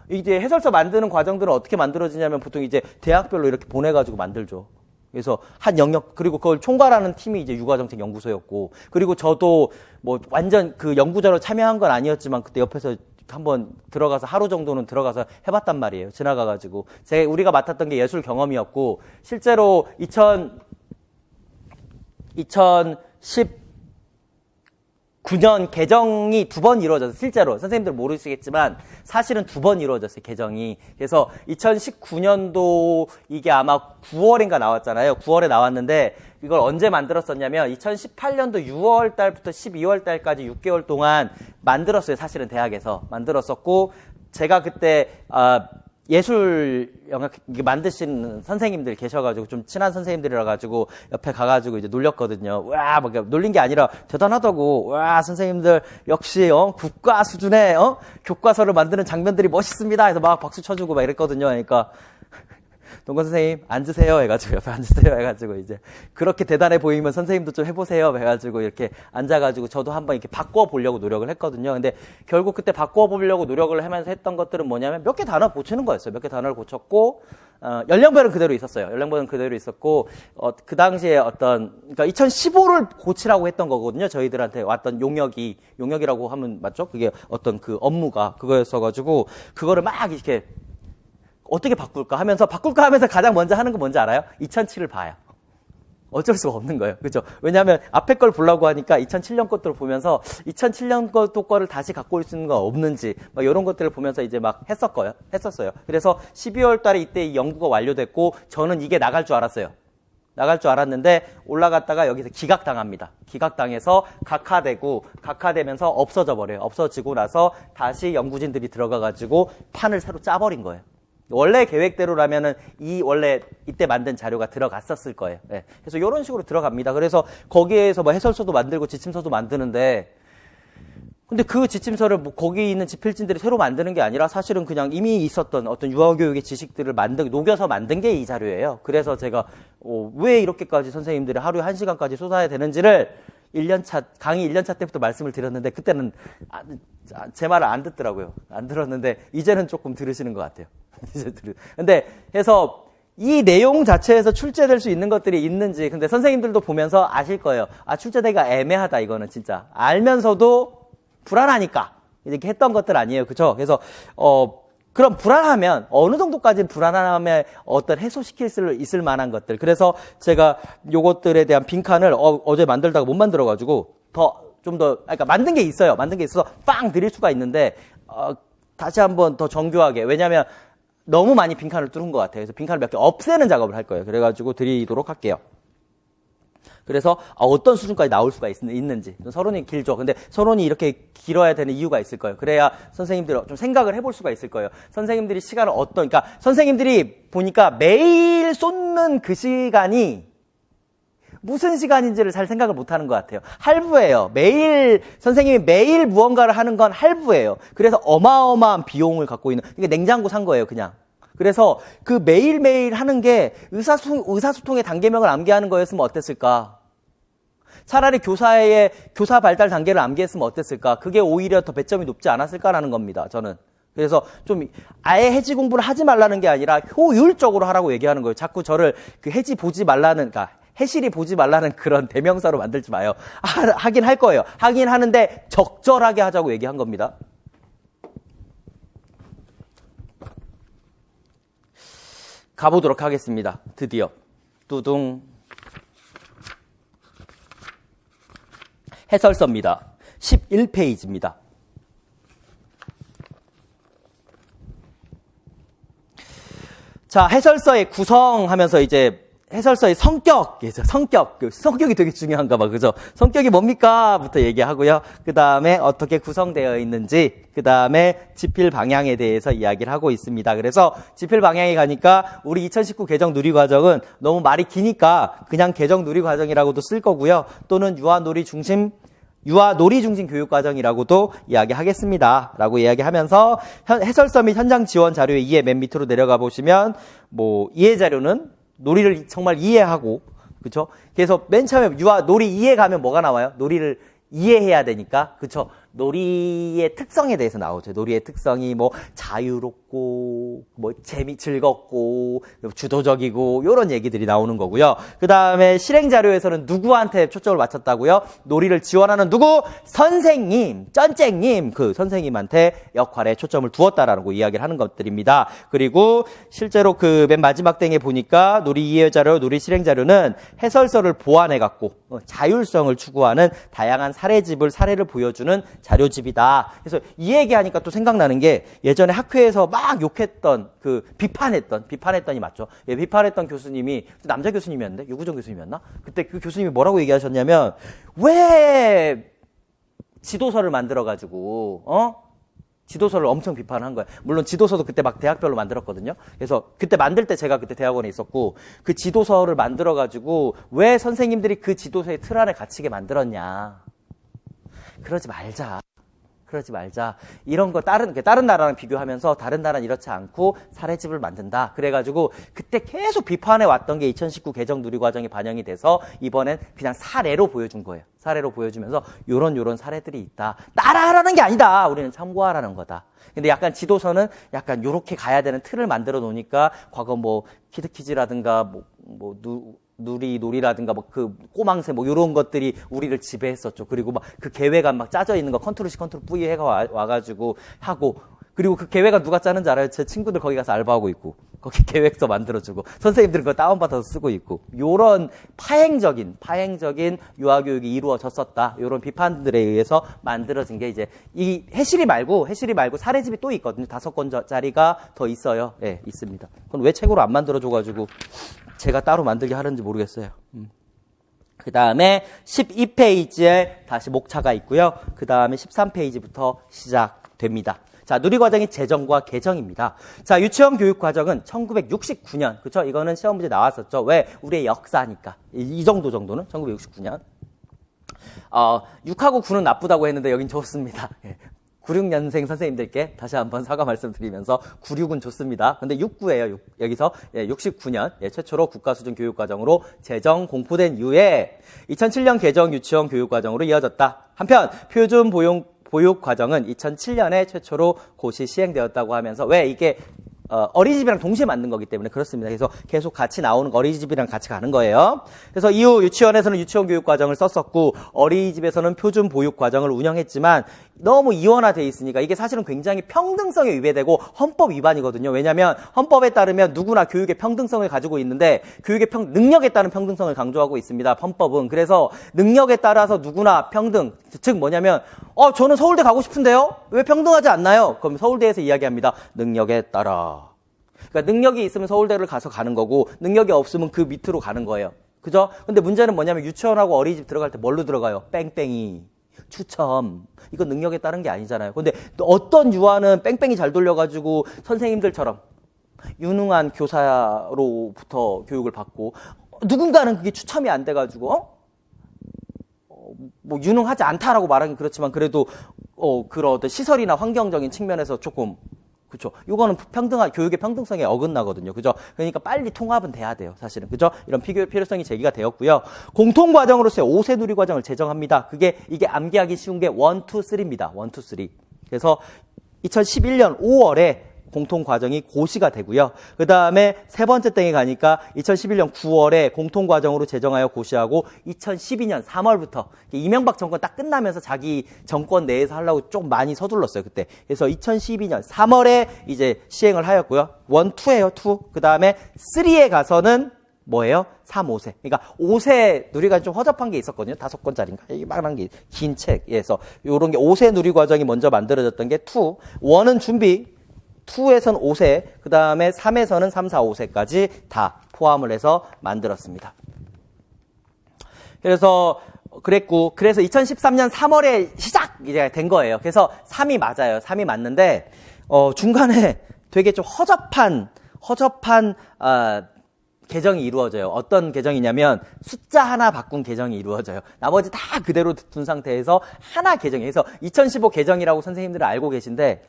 이제 해설서 만드는 과정들은 어떻게 만들어지냐면 보통 이제 대학별로 이렇게 보내가지고 만들죠. 그래서 한 영역, 그리고 그걸 총괄하는 팀이 이제 육아정책연구소였고, 그리고 저도 뭐 완전 그 연구자로 참여한 건 아니었지만 그때 옆에서 한번 들어가서 하루 정도는 들어가서 해봤단 말이에요. 지나가가지고. 우리가 맡았던 게 예술 경험이었고, 실제로 2019 2019년 개정이 2번 이루어졌어요. 실제로 선생님들 모르시겠지만 사실은 2번 이루어졌어요. 개정이. 그래서 2019년도 이게 아마 9월인가 나왔잖아요. 9월에 나왔는데 이걸 언제 만들었었냐면 2018년도 6월 달부터 12월 달까지 6개월 동안 만들었어요. 사실은 대학에서 만들었었고 제가 그때 예술 영화 만드신 선생님들 계셔가지고 좀 친한 선생님들이라 가지고 옆에 가가지고 이제 놀렸거든요. 와, 막 놀린 게 아니라 대단하다고. 와, 선생님들 역시 국가 수준의 교과서를 만드는 장면들이 멋있습니다. 해서 막 박수 쳐주고 막 이랬거든요. 그러니까 동건 선생님 앉으세요 해가지고 옆에 앉으세요 해가지고 이제 그렇게 대단해 보이면 선생님도 좀 해보세요 해가지고 이렇게 앉아가지고 저도 한번 이렇게 바꿔보려고 노력을 했거든요. 근데 결국 그때 바꿔보려고 노력을 하면서 했던 것들은 뭐냐면 몇 개 단어 고치는 거였어요. 몇 개 단어를 고쳤고 연령별은 그대로 있었어요. 연령별은 그대로 있었고 그 당시에 그러니까 2015를 고치라고 했던 거거든요. 저희들한테 왔던 용역이라고 하면 맞죠? 그게 어떤 그 업무가 그거였어가지고 그거를 막 이렇게 어떻게 바꿀까 하면서 가장 먼저 하는 거 뭔지 알아요? 2007을 봐요. 어쩔 수가 없는 거예요. 그죠? 왜냐하면 앞에 걸 보려고 하니까 2007년 것들을 보면서 2007년 거를 다시 갖고 올 수 있는 거 없는지 막 이런 것들을 보면서 이제 막 했었어요. 그래서 12월 달에 이때 이 연구가 완료됐고 저는 이게 나갈 줄 알았어요. 나갈 줄 알았는데 올라갔다가 여기서 기각당합니다. 기각당해서 각하되면서 없어져 버려요. 없어지고 나서 다시 연구진들이 들어가가지고 판을 새로 짜버린 거예요. 원래 계획대로라면은 원래 이때 만든 자료가 들어갔었을 거예요. 네. 그래서 이런 식으로 들어갑니다. 그래서 거기에서 뭐 해설서도 만들고 지침서도 만드는데, 근데 그 지침서를 뭐 거기 있는 지필진들이 새로 만드는 게 아니라 사실은 그냥 이미 있었던 어떤 유아교육의 지식들을 녹여서 만든 게 이 자료예요. 그래서 제가 왜 이렇게까지 선생님들이 하루에 1시간까지 쏟아야 되는지를 강의 1년차 때부터 말씀을 드렸는데 그때는 제 말을 안 듣더라고요. 안 들었는데 이제는 조금 들으시는 것 같아요. 근데 해서 이 내용 자체에서 출제될 수 있는 것들이 있는지 근데 선생님들도 보면서 아실 거예요. 출제되기가 애매하다 이거는 진짜. 알면서도 불안하니까 이렇게 했던 것들 아니에요. 그렇죠? 그래서 그럼 불안하면 어느 정도까지는 불안함에 어떤 해소시킬 수 있을 만한 것들. 그래서 제가 요것들에 대한 빈칸을 어제 만들다가 못 만들어가지고 그러니까 만든 게 있어요. 만든 게 있어서 빵 드릴 수가 있는데 다시 한번 더 정교하게. 왜냐하면 너무 많이 빈칸을 뚫은 것 같아요. 그래서 빈칸을 몇 개 없애는 작업을 할 거예요. 그래가지고 드리도록 할게요. 그래서 어떤 수준까지 나올 수가 있는지. 서론이 길죠. 근데 서론이 이렇게 길어야 되는 이유가 있을 거예요. 그래야 선생님들이 좀 생각을 해볼 수가 있을 거예요. 선생님들이 시간을 그러니까 선생님들이 보니까 매일 쏟는 그 시간이 무슨 시간인지를 잘 생각을 못 하는 것 같아요. 할부예요. 선생님이 매일 무언가를 하는 건 할부예요. 그래서 어마어마한 비용을 갖고 있는, 이게 냉장고 산 거예요, 그냥. 그래서 그 매일매일 하는 게 의사소통의 단계명을 암기하는 거였으면 어땠을까? 차라리 교사 발달 단계를 암기했으면 어땠을까? 그게 오히려 더 배점이 높지 않았을까라는 겁니다, 저는. 그래서 좀 아예 해지 공부를 하지 말라는 게 아니라 효율적으로 하라고 얘기하는 거예요. 자꾸 저를 그 해지 보지 말라는, 그러니까 해실이 보지 말라는 그런 대명사로 만들지 마요. 하긴 할 거예요. 하긴 하는데 적절하게 하자고 얘기한 겁니다. 가보도록 하겠습니다. 드디어. 뚜둥. 해설서입니다. 11페이지입니다. 자, 해설서의 구성하면서 이제 해설서의 성격이 되게 중요한가 봐. 그죠? 성격이 뭡니까? 부터 얘기하고요. 그 다음에 어떻게 구성되어 있는지, 그 다음에 지필 방향에 대해서 이야기를 하고 있습니다. 그래서 지필 방향에 가니까 우리 2019 개정 누리과정은 너무 말이 기니까 그냥 개정 누리과정이라고도 쓸 거고요. 또는 유아놀이 중심 교육과정이라고도 이야기하겠습니다. 라고 이야기하면서 해설서 및 현장 지원 자료의 이해 맨 밑으로 내려가 보시면 이해 자료는 놀이를 정말 이해하고, 그쵸? 그래서 맨 처음에 놀이 이해 가면 뭐가 나와요? 놀이를 이해해야 되니까, 그쵸? 놀이의 특성에 대해서 나오죠. 놀이의 특성이 뭐 자유롭고 뭐 즐겁고 주도적이고 이런 얘기들이 나오는 거고요. 그 다음에 실행 자료에서는 누구한테 초점을 맞췄다고요? 놀이를 지원하는 누구? 선생님, 쩐쟁님, 그 선생님한테 역할에 초점을 두었다라는 거 이야기를 하는 것들입니다. 그리고 실제로 그 맨 마지막 땡에 보니까 놀이 이해 자료, 놀이 실행 자료는 해설서를 보완해갖고 자율성을 추구하는 다양한 사례를 보여주는 자료집이다. 그래서 이 얘기하니까 또 생각나는 게 예전에 학회에서 막 욕했던 비판했더니 맞죠? 예, 비판했던 교수님이 남자 교수님이었는데 유구정 교수님이었나? 그때 그 교수님이 뭐라고 얘기하셨냐면 왜 지도서를 만들어가지고 지도서를 엄청 비판한 거예요. 물론 지도서도 그때 막 대학별로 만들었거든요. 그래서 그때 만들 때 제가 그때 대학원에 있었고 그 지도서를 만들어가지고 왜 선생님들이 그 지도서의 틀 안에 갇히게 만들었냐. 그러지 말자. 이런 거 다른 나라랑 비교하면서 다른 나라는 이렇지 않고 사례집을 만든다. 그래가지고 그때 계속 비판해 왔던 게 2019 개정 누리과정이 반영이 돼서 이번엔 그냥 사례로 보여준 거예요. 사례로 보여주면서 요런 사례들이 있다. 따라하라는 게 아니다. 우리는 참고하라는 거다. 근데 약간 지도서는 약간 요렇게 가야 되는 틀을 만들어 놓으니까 과거 뭐 키드키즈라든가 놀이라든가 그 꼬망새 요런 것들이 우리를 지배했었죠. 그리고 막 그 계획안 막 짜져 있는 거 컨트롤 C 컨트롤 V 해가 와가지고 하고 그리고 그 계획안 누가 짜는지 알아요? 제 친구들 거기 가서 알바하고 있고 거기 계획서 만들어주고 선생님들은 그거 다운받아서 쓰고 있고 요런 파행적인 유아교육이 이루어졌었다. 요런 비판들에 의해서 만들어진 게 이제 이 해시리 말고 사례집이 또 있거든요. 5권짜리가 더 있어요. 예, 있습니다. 그건 왜 책으로 안 만들어줘가지고 제가 따로 만들게 하는지 모르겠어요. 그 다음에 12페이지에 다시 목차가 있고요. 그 다음에 13페이지부터 시작됩니다. 자, 누리과정의 재정과 개정입니다. 자, 유치원 교육과정은 1969년, 그쵸? 이거는 시험 문제 나왔었죠. 왜? 우리의 역사니까. 이 정도는 1969년. 6하고 9는 나쁘다고 했는데 여긴 좋습니다. 예. 96년생 선생님들께 다시 한번 사과 말씀드리면서 96은 좋습니다. 근데 69예요. 여기서 69년 최초로 국가수준 교육과정으로 제정 공포된 이후에 2007년 개정 유치원 교육과정으로 이어졌다. 한편 표준 보육과정은 2007년에 최초로 고시 시행되었다고 하면서 왜 이게 어린이집이랑 동시에 만든 거기 때문에 그렇습니다. 그래서 계속 같이 나오는 어린이집이랑 같이 가는 거예요. 그래서 이후 유치원에서는 유치원 교육 과정을 썼었고 어린이집에서는 표준 보육 과정을 운영했지만 너무 이원화돼 있으니까 이게 사실은 굉장히 평등성에 위배되고 헌법 위반이거든요. 왜냐하면 헌법에 따르면 누구나 교육의 평등성을 가지고 있는데 교육의 능력에 따른 평등성을 강조하고 있습니다. 헌법은. 그래서 능력에 따라서 누구나 평등, 즉 뭐냐면 저는 서울대 가고 싶은데요? 왜 평등하지 않나요? 그럼 서울대에서 이야기합니다. 능력에 따라. 그러니까 능력이 있으면 서울대를 가는 거고 능력이 없으면 그 밑으로 가는 거예요. 그죠? 근데 문제는 뭐냐면 유치원하고 어린이집 들어갈 때 뭘로 들어가요? 뺑뺑이. 추첨. 이건 능력에 따른 게 아니잖아요. 근데 또 어떤 유아는 뺑뺑이 잘 돌려가지고 선생님들처럼 유능한 교사로부터 교육을 받고 누군가는 그게 추첨이 안 돼가지고 유능하지 않다라고 말하긴 그렇지만 그래도 그런 어떤 시설이나 환경적인 측면에서 조금 그렇죠. 이거는 교육의 평등성에 어긋나거든요. 그죠? 그러니까 빨리 통합은 돼야 돼요. 사실은. 그죠? 이런 필요성이 제기가 되었고요. 공통과정으로서의 5세 누리과정을 제정합니다. 이게 암기하기 쉬운 게 1, 2, 3입니다. 1, 2, 3. 그래서 2011년 5월에 공통과정이 고시가 되고요. 그 다음에 세 번째 땡에 가니까 2011년 9월에 공통과정으로 제정하여 고시하고 2012년 3월부터 이명박 정권 딱 끝나면서 자기 정권 내에서 하려고 좀 많이 서둘렀어요. 그때. 그래서 2012년 3월에 이제 시행을 하였고요. 1, 2예요. 2. 그 다음에 3에 가서는 뭐예요? 3, 5세. 그러니까 5세 누리과정이 좀 허접한 게 있었거든요. 5권짜리인가? 이게 막한 게 긴 책에서 요런 게 5세 누리과정이 먼저 만들어졌던 게 2. 1은 준비. 2에서는 5세, 그 다음에 3에서는 3, 4, 5세까지 다 포함을 해서 만들었습니다. 그래서 2013년 3월에 시작! 이제 된 거예요. 그래서 3이 맞아요. 3이 맞는데, 중간에 되게 좀 허접한, 개정이 이루어져요. 어떤 개정이냐면 숫자 하나 바꾼 개정이 이루어져요. 나머지 다 그대로 둔 상태에서 하나 개정해서 2015 개정이라고 선생님들은 알고 계신데,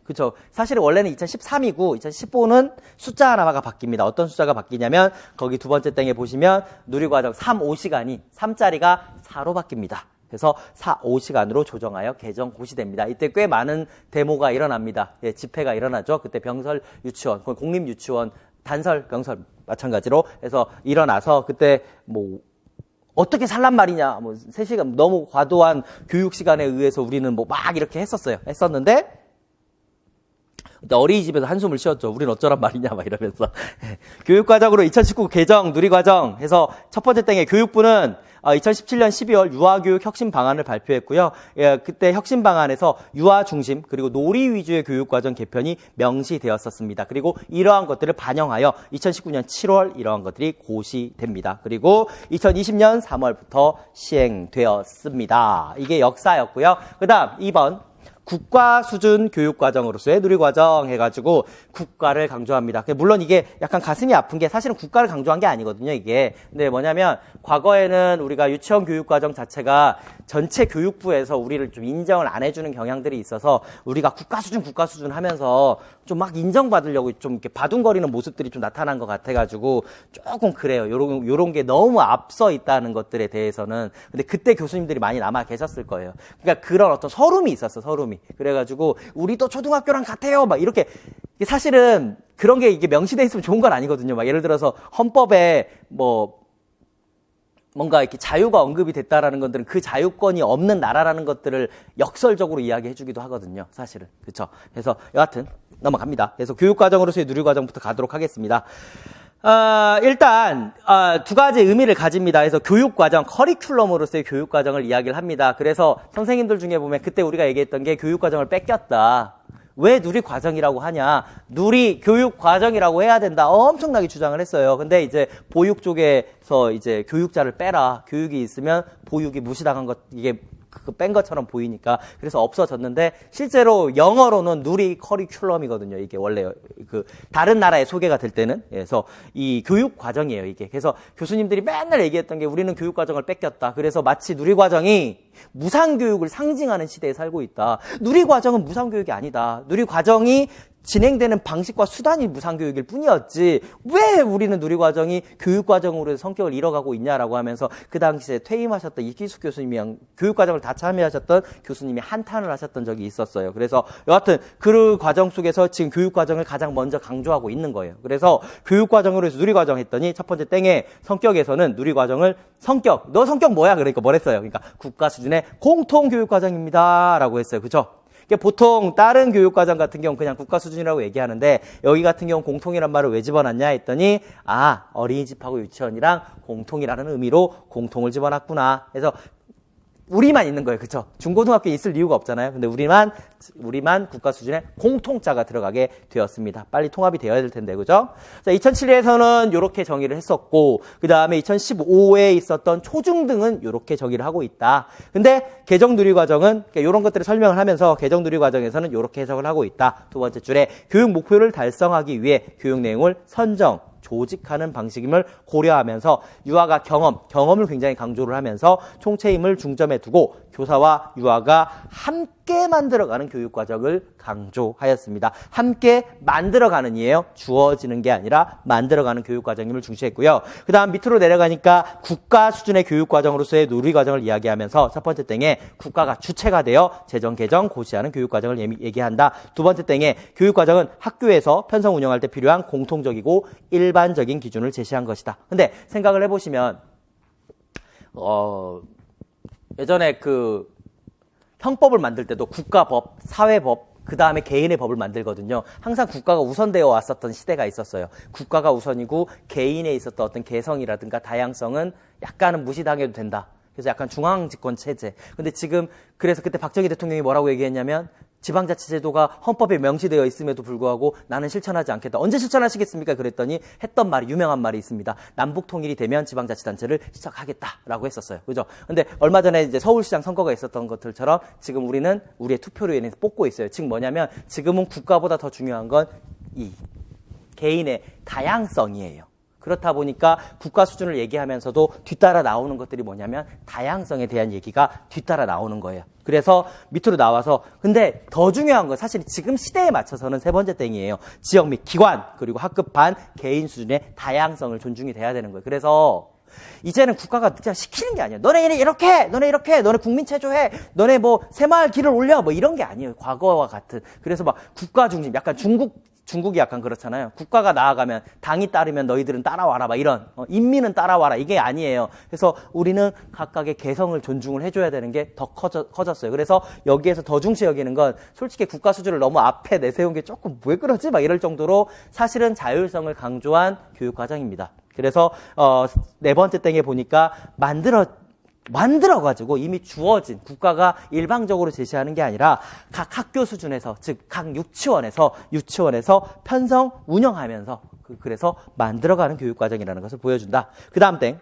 그쵸. 사실은 원래는 2013이고, 2015는 숫자 하나가 바뀝니다. 어떤 숫자가 바뀌냐면, 거기 두 번째 땡에 보시면, 누리과정 3, 5시간이 3짜리가 4로 바뀝니다. 해서 5시간으로 조정하여 개정 고시됩니다. 이때 꽤 많은 데모가 일어납니다. 예, 집회가 일어나죠. 그때 병설 유치원, 공립 유치원, 단설, 병설 마찬가지로 해서 일어나서 그때 뭐 어떻게 살란 말이냐, 뭐 3시간 너무 과도한 교육 시간에 의해서 우리는 뭐 막 이렇게 했었는데 어린이집에서 한숨을 쉬었죠. 우린 어쩌란 말이냐 막 이러면서 교육과정으로 2019 개정 누리과정 해서 첫 번째 땡에 교육부는 2017년 12월 유아교육 혁신 방안을 발표했고요. 예, 그때 혁신 방안에서 유아 중심 그리고 놀이 위주의 교육과정 개편이 명시되었었습니다. 그리고 이러한 것들을 반영하여 2019년 7월 이러한 것들이 고시됩니다. 그리고 2020년 3월부터 시행되었습니다. 이게 역사였고요. 그 다음 2번 국가 수준 교육과정으로서의 누리과정 해가지고 국가를 강조합니다. 물론 이게 약간 가슴이 아픈 게 사실은 국가를 강조한 게 아니거든요, 이게. 근데 뭐냐면 과거에는 우리가 유치원 교육과정 자체가 전체 교육부에서 우리를 좀 인정을 안 해주는 경향들이 있어서 우리가 국가 수준 하면서 좀 막 인정받으려고 좀 이렇게 바둥거리는 모습들이 좀 나타난 것 같아가지고 조금 그래요. 요런 게 너무 앞서 있다는 것들에 대해서는. 근데 그때 교수님들이 많이 남아 계셨을 거예요. 그러니까 그런 어떤 서름이 있었어, 서름이. 그래가지고 우리도 초등학교랑 같아요. 막 이렇게 사실은 그런 게 이게 명시돼 있으면 좋은 건 아니거든요. 막 예를 들어서 헌법에 뭔가 이렇게 자유가 언급이 됐다라는 것들은 그 자유권이 없는 나라라는 것들을 역설적으로 이야기해주기도 하거든요. 사실은 그렇죠. 그래서 여하튼 넘어갑니다. 그래서 교육과정으로서의 누리과정부터 가도록 하겠습니다. 일단 두 가지 의미를 가집니다. 그래서 교육과정, 커리큘럼으로서의 교육과정을 이야기를 합니다. 그래서 선생님들 중에 보면 그때 우리가 얘기했던 게 교육과정을 뺏겼다. 왜 누리과정이라고 하냐? 누리교육과정이라고 해야 된다. 엄청나게 주장을 했어요. 근데 이제 보육 쪽에서 이제 교육자를 빼라. 교육이 있으면 보육이 무시당한 것, 이게 뺀 것처럼 보이니까 그래서 없어졌는데 실제로 영어로는 누리 커리큘럼이거든요. 이게 원래 다른 나라에 소개가 될 때는 그래서 이 교육 과정이에요. 이게 그래서 교수님들이 맨날 얘기했던 게 우리는 교육 과정을 뺏겼다. 그래서 마치 누리 과정이 무상교육을 상징하는 시대에 살고 있다. 누리 과정은 무상교육이 아니다. 누리 과정이 진행되는 방식과 수단이 무상교육일 뿐이었지 왜 우리는 누리과정이 교육과정으로 성격을 잃어가고 있냐라고 하면서 그 당시에 퇴임하셨던 이기숙 교수님이랑 교육과정을 다 참여하셨던 교수님이 한탄을 하셨던 적이 있었어요. 그래서 여하튼 그 과정 속에서 지금 교육과정을 가장 먼저 강조하고 있는 거예요. 그래서 교육과정으로 해서 누리과정 했더니 첫 번째 땡의 성격에서는 누리과정을 너 성격 뭐야? 그러니까 뭐랬어요? 그러니까 국가 수준의 공통교육과정입니다 라고 했어요. 그죠? 보통 다른 교육과정 같은 경우는 그냥 국가 수준이라고 얘기하는데 여기 같은 경우는 공통이란 말을 왜 집어넣냐 했더니 어린이집하고 유치원이랑 공통이라는 의미로 공통을 집어넣구나. 그래서 우리만 있는 거예요. 그쵸? 중고등학교에 있을 이유가 없잖아요. 근데 우리만 국가 수준의 공통자가 들어가게 되었습니다. 빨리 통합이 되어야 될 텐데, 그죠? 자, 2007에서는 이렇게 정의를 했었고, 그 다음에 2015에 있었던 초중등은 이렇게 정의를 하고 있다. 근데 개정누리과정은 이런 것들을 설명을 하면서 개정누리과정에서는 이렇게 해석을 하고 있다. 두 번째 줄에 교육 목표를 달성하기 위해 교육 내용을 선정, 조직하는 방식임을 고려하면서 유아가 경험을 굉장히 강조를 하면서 총체임을 중점에 두고 교사와 유아가 함께 만들어가는 교육과정을 강조하였습니다. 함께 만들어가는 이에요. 주어지는 게 아니라 만들어가는 교육과정임을 중시했고요. 그 다음 밑으로 내려가니까 국가 수준의 교육과정으로서의 누리과정을 이야기하면서 첫 번째 땡에 국가가 주체가 되어 재정, 개정, 고시하는 교육과정을 얘기한다. 두 번째 땡에 교육과정은 학교에서 편성 운영할 때 필요한 공통적이고 일반적인 기준을 제시한 것이다. 근데 생각을 해보시면 예전에 형법을 만들 때도 국가법, 사회법, 그 다음에 개인의 법을 만들거든요. 항상 국가가 우선되어 왔었던 시대가 있었어요. 국가가 우선이고 개인에 있었던 어떤 개성이라든가 다양성은 약간은 무시당해도 된다. 그래서 약간 중앙집권 체제. 근데 그래서 그때 박정희 대통령이 뭐라고 얘기했냐면 지방자치제도가 헌법에 명시되어 있음에도 불구하고 나는 실천하지 않겠다. 언제 실천하시겠습니까? 그랬더니 했던 말이 유명한 말이 있습니다. 남북 통일이 되면 지방자치단체를 시작하겠다라고 했었어요. 그죠? 근데 얼마 전에 이제 서울시장 선거가 있었던 것들처럼 지금 우리는 우리의 투표로 인해서 뽑고 있어요. 즉 뭐냐면 지금은 국가보다 더 중요한 건 이 개인의 다양성이에요. 그렇다 보니까 국가 수준을 얘기하면서도 뒤따라 나오는 것들이 뭐냐면 다양성에 대한 얘기가 뒤따라 나오는 거예요. 그래서 밑으로 나와서 근데 더 중요한 건 사실 지금 시대에 맞춰서는 세 번째 땡이에요. 지역 및 기관 그리고 학급 반 개인 수준의 다양성을 존중이 돼야 되는 거예요. 그래서 이제는 국가가 그냥 시키는 게 아니에요. 너네 이렇게, 너네 이렇게, 너네 국민 체조해, 너네 뭐 새마을 길을 올려, 뭐 이런 게 아니에요. 과거와 같은. 그래서 막 국가 중심, 약간 중국이 약간 그렇잖아요. 국가가 나아가면 당이 따르면 너희들은 따라와라, 막 이런 인민은 따라와라, 이게 아니에요. 그래서 우리는 각각의 개성을 존중을 해줘야 되는 게 더 커졌어요. 그래서 여기에서 더 중시 여기는 건 솔직히 국가 수준을 너무 앞에 내세운 게 조금 왜 그러지? 막 이럴 정도로 사실은 자율성을 강조한 교육과정입니다. 그래서 네 번째 땡에 보니까 만들어가지고 이미 주어진 국가가 일방적으로 제시하는 게 아니라 각 학교 수준에서, 즉 각 유치원에서 편성 운영하면서 그래서 만들어가는 교육과정이라는 것을 보여준다. 그 다음 땡.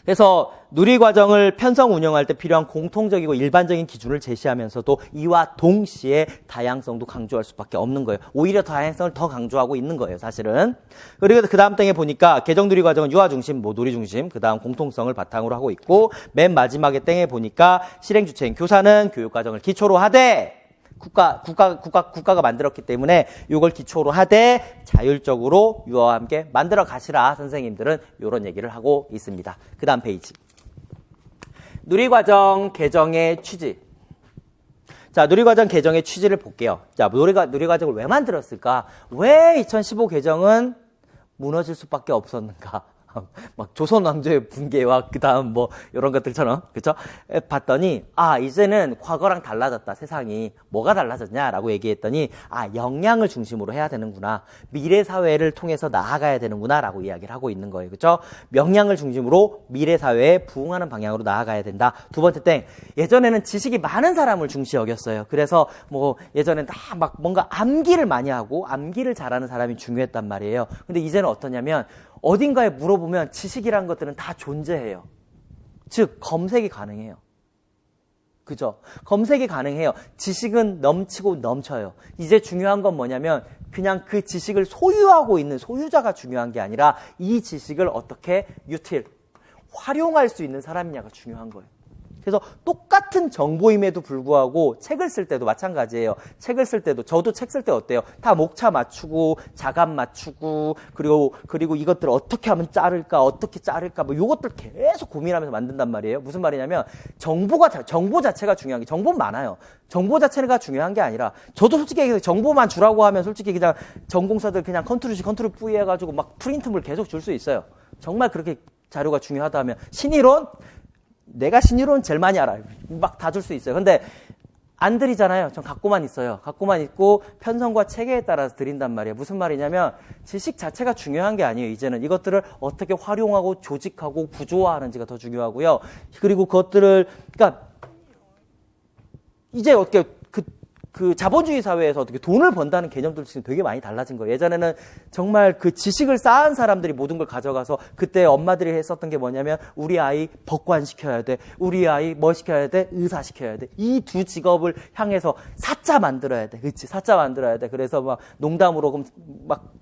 그래서 누리과정을 편성 운영할 때 필요한 공통적이고 일반적인 기준을 제시하면서도 이와 동시에 다양성도 강조할 수밖에 없는 거예요. 오히려 다양성을 더 강조하고 있는 거예요, 사실은. 그리고 그 다음 땡에 보니까 개정 누리과정은 유아 중심, 뭐 놀이 중심, 그 다음 공통성을 바탕으로 하고 있고, 맨 마지막에 땡에 보니까 실행 주체인 교사는 교육과정을 기초로 하되 국가가 만들었기 때문에 이걸 기초로 하되 자율적으로 유아와 함께 만들어 가시라. 선생님들은 이런 얘기를 하고 있습니다. 그 다음 페이지. 누리과정 개정의 취지. 자, 누리과정 개정의 취지를 볼게요. 자, 누리과정을 왜 만들었을까? 왜 2015 개정은 무너질 수밖에 없었는가? 막 조선 왕조의 붕괴와 그 다음 뭐 이런 것들처럼 그렇죠? 봤더니 이제는 과거랑 달라졌다. 세상이 뭐가 달라졌냐라고 얘기했더니 역량을 중심으로 해야 되는구나. 미래 사회를 통해서 나아가야 되는구나라고 이야기를 하고 있는 거예요. 그렇죠? 역량을 중심으로 미래 사회에 부응하는 방향으로 나아가야 된다. 두 번째 땡. 예전에는 지식이 많은 사람을 중시 여겼어요. 그래서 뭐 예전엔 다 막 뭔가 암기를 많이 하고 암기를 잘하는 사람이 중요했단 말이에요. 근데 이제는 어떠냐면 어딘가에 물어보면 지식이라는 것들은 다 존재해요. 즉 검색이 가능해요. 그죠? 검색이 가능해요. 지식은 넘치고 넘쳐요. 이제 중요한 건 뭐냐면 그냥 그 지식을 소유하고 있는 소유자가 중요한 게 아니라 이 지식을 어떻게 활용할 수 있는 사람이냐가 중요한 거예요. 그래서 똑같은 정보임에도 불구하고 책을 쓸 때도 마찬가지예요. 책을 쓸 때도 저도 책 쓸 때 어때요? 다 목차 맞추고 자감 맞추고 그리고 이것들을 어떻게 하면 어떻게 자를까 뭐 요것들 계속 고민하면서 만든단 말이에요. 무슨 말이냐면 정보 자체가 중요한 게 정보는 많아요. 정보 자체가 중요한 게 아니라 저도 솔직히 얘기해서 정보만 주라고 하면 솔직히 그냥 전공사들 그냥 컨트롤 V 해가지고 막 프린트물 계속 줄 수 있어요. 정말 그렇게 자료가 중요하다면 내가 신이론 제일 많이 알아요. 막 다 줄 수 있어요. 근데 안 드리잖아요. 전 갖고만 있어요. 갖고만 있고 편성과 체계에 따라서 드린단 말이에요. 무슨 말이냐면 지식 자체가 중요한 게 아니에요. 이제는 이것들을 어떻게 활용하고 조직하고 구조화하는지가 더 중요하고요. 그리고 그것들을 그러니까 이제 어떻게 그 자본주의 사회에서 어떻게 돈을 번다는 개념들 지금 되게 많이 달라진 거예요. 예전에는 정말 그 지식을 쌓은 사람들이 모든 걸 가져가서 그때 엄마들이 했었던 게 뭐냐면 우리 아이 법관 시켜야 돼. 우리 아이 뭐 시켜야 돼? 의사 시켜야 돼. 이 두 직업을 향해서 사자 만들어야 돼. 그렇지? 사자 만들어야 돼. 그래서 막 농담으로 그럼 막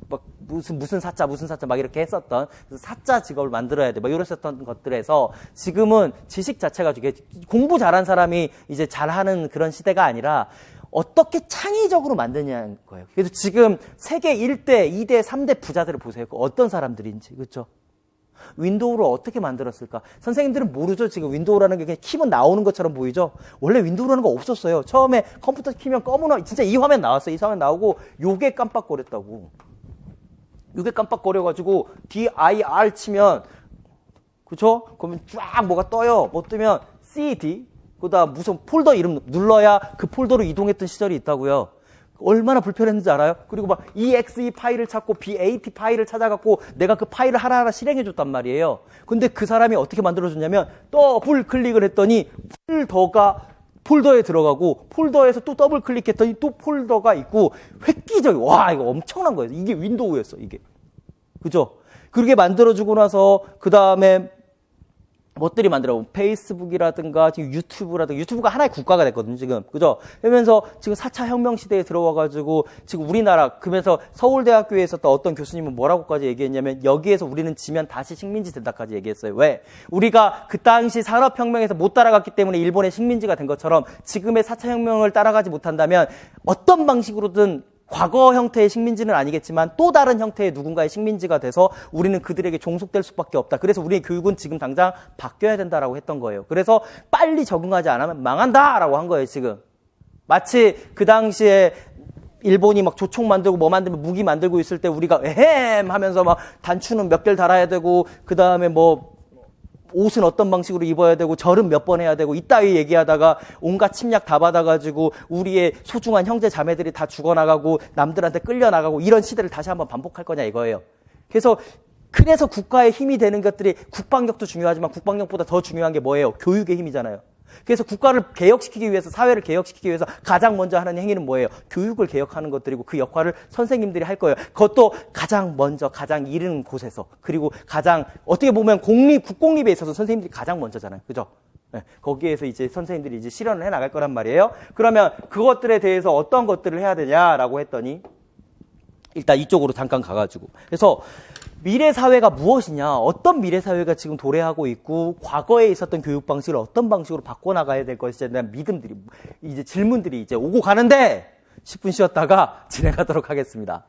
무슨 사자 막 이렇게 했었던 그래서 사자 직업을 만들어야 돼. 막 이랬었던 것들에서 지금은 지식 자체가 공부 잘한 사람이 이제 잘하는 그런 시대가 아니라 어떻게 창의적으로 만드냐는 거예요. 그래서 지금 세계 1대, 2대, 3대 부자들을 보세요. 어떤 사람들인지. 그렇죠? 윈도우를 어떻게 만들었을까? 선생님들은 모르죠. 지금 윈도우라는 게 그냥 키면 나오는 것처럼 보이죠? 원래 윈도우라는 거 없었어요. 처음에 컴퓨터 키면 검은 진짜 이 화면 나왔어요. 이 화면 나오고 요게 깜빡거렸다고. 요게 깜빡거려가지고 DIR 치면 그렇죠? 그러면 쫙 뭐가 떠요. 뭐 뜨면 CD 그다음 무슨 폴더 이름 눌러야 그 폴더로 이동했던 시절이 있다고요. 얼마나 불편했는지 알아요? 그리고 막 exe 파일을 찾고 bat 파일을 찾아갖고 내가 그 파일을 하나하나 실행해줬단 말이에요. 근데 그 사람이 어떻게 만들어줬냐면 더블 클릭을 했더니 폴더에 들어가고 폴더에서 또 더블 클릭했더니 또 폴더가 있고 획기적이 와 이거 엄청난 거예요. 이게 윈도우였어 이게. 그죠? 그렇게 만들어주고 나서 그 다음에 것들이 만들어 페이스북이라든가 지금 유튜브가 하나의 국가가 됐거든요 지금 그죠? 그러면서 지금 4차 혁명 시대에 들어와가지고 지금 우리나라 그러면서 서울대학교에 있었던 어떤 교수님은 뭐라고까지 얘기했냐면 여기에서 우리는 지면 다시 식민지 된다까지 얘기했어요. 왜? 우리가 그 당시 산업혁명에서 못 따라갔기 때문에 일본의 식민지가 된 것처럼 지금의 4차 혁명을 따라가지 못한다면 어떤 방식으로든 과거 형태의 식민지는 아니겠지만 또 다른 형태의 누군가의 식민지가 돼서 우리는 그들에게 종속될 수밖에 없다. 그래서 우리의 교육은 지금 당장 바뀌어야 된다라고 했던 거예요. 그래서 빨리 적응하지 않으면 망한다라고 한 거예요, 지금. 마치 그 당시에 일본이 막 조총 만들고 뭐 만들면 무기 만들고 있을 때 우리가 에헴 하면서 막 단추는 몇 개를 달아야 되고 그 다음에 뭐 옷은 어떤 방식으로 입어야 되고 절은 몇 번 해야 되고 이따위 얘기하다가 온갖 침략 다 받아가지고 우리의 소중한 형제 자매들이 다 죽어나가고 남들한테 끌려나가고 이런 시대를 다시 한번 반복할 거냐 이거예요. 그래서 국가의 힘이 되는 것들이 국방력도 중요하지만 국방력보다 더 중요한 게 뭐예요? 교육의 힘이잖아요. 그래서 국가를 개혁시키기 위해서 사회를 개혁시키기 위해서 가장 먼저 하는 행위는 뭐예요? 교육을 개혁하는 것들이고 그 역할을 선생님들이 할 거예요. 그것도 가장 먼저 가장 이른 곳에서 그리고 가장 어떻게 보면 국공립에 있어서 선생님들이 가장 먼저잖아요. 그죠? 네, 거기에서 이제 선생님들이 이제 실현을 해 나갈 거란 말이에요. 그러면 그것들에 대해서 어떤 것들을 해야 되냐라고 했더니 일단 이쪽으로 잠깐 가가지고 그래서 미래 사회가 무엇이냐, 어떤 미래 사회가 지금 도래하고 있고 과거에 있었던 교육 방식을 어떤 방식으로 바꿔나가야 될 것이에 대한 믿음들이 이제 질문들이 이제 오고 가는데 10분 쉬었다가 진행하도록 하겠습니다.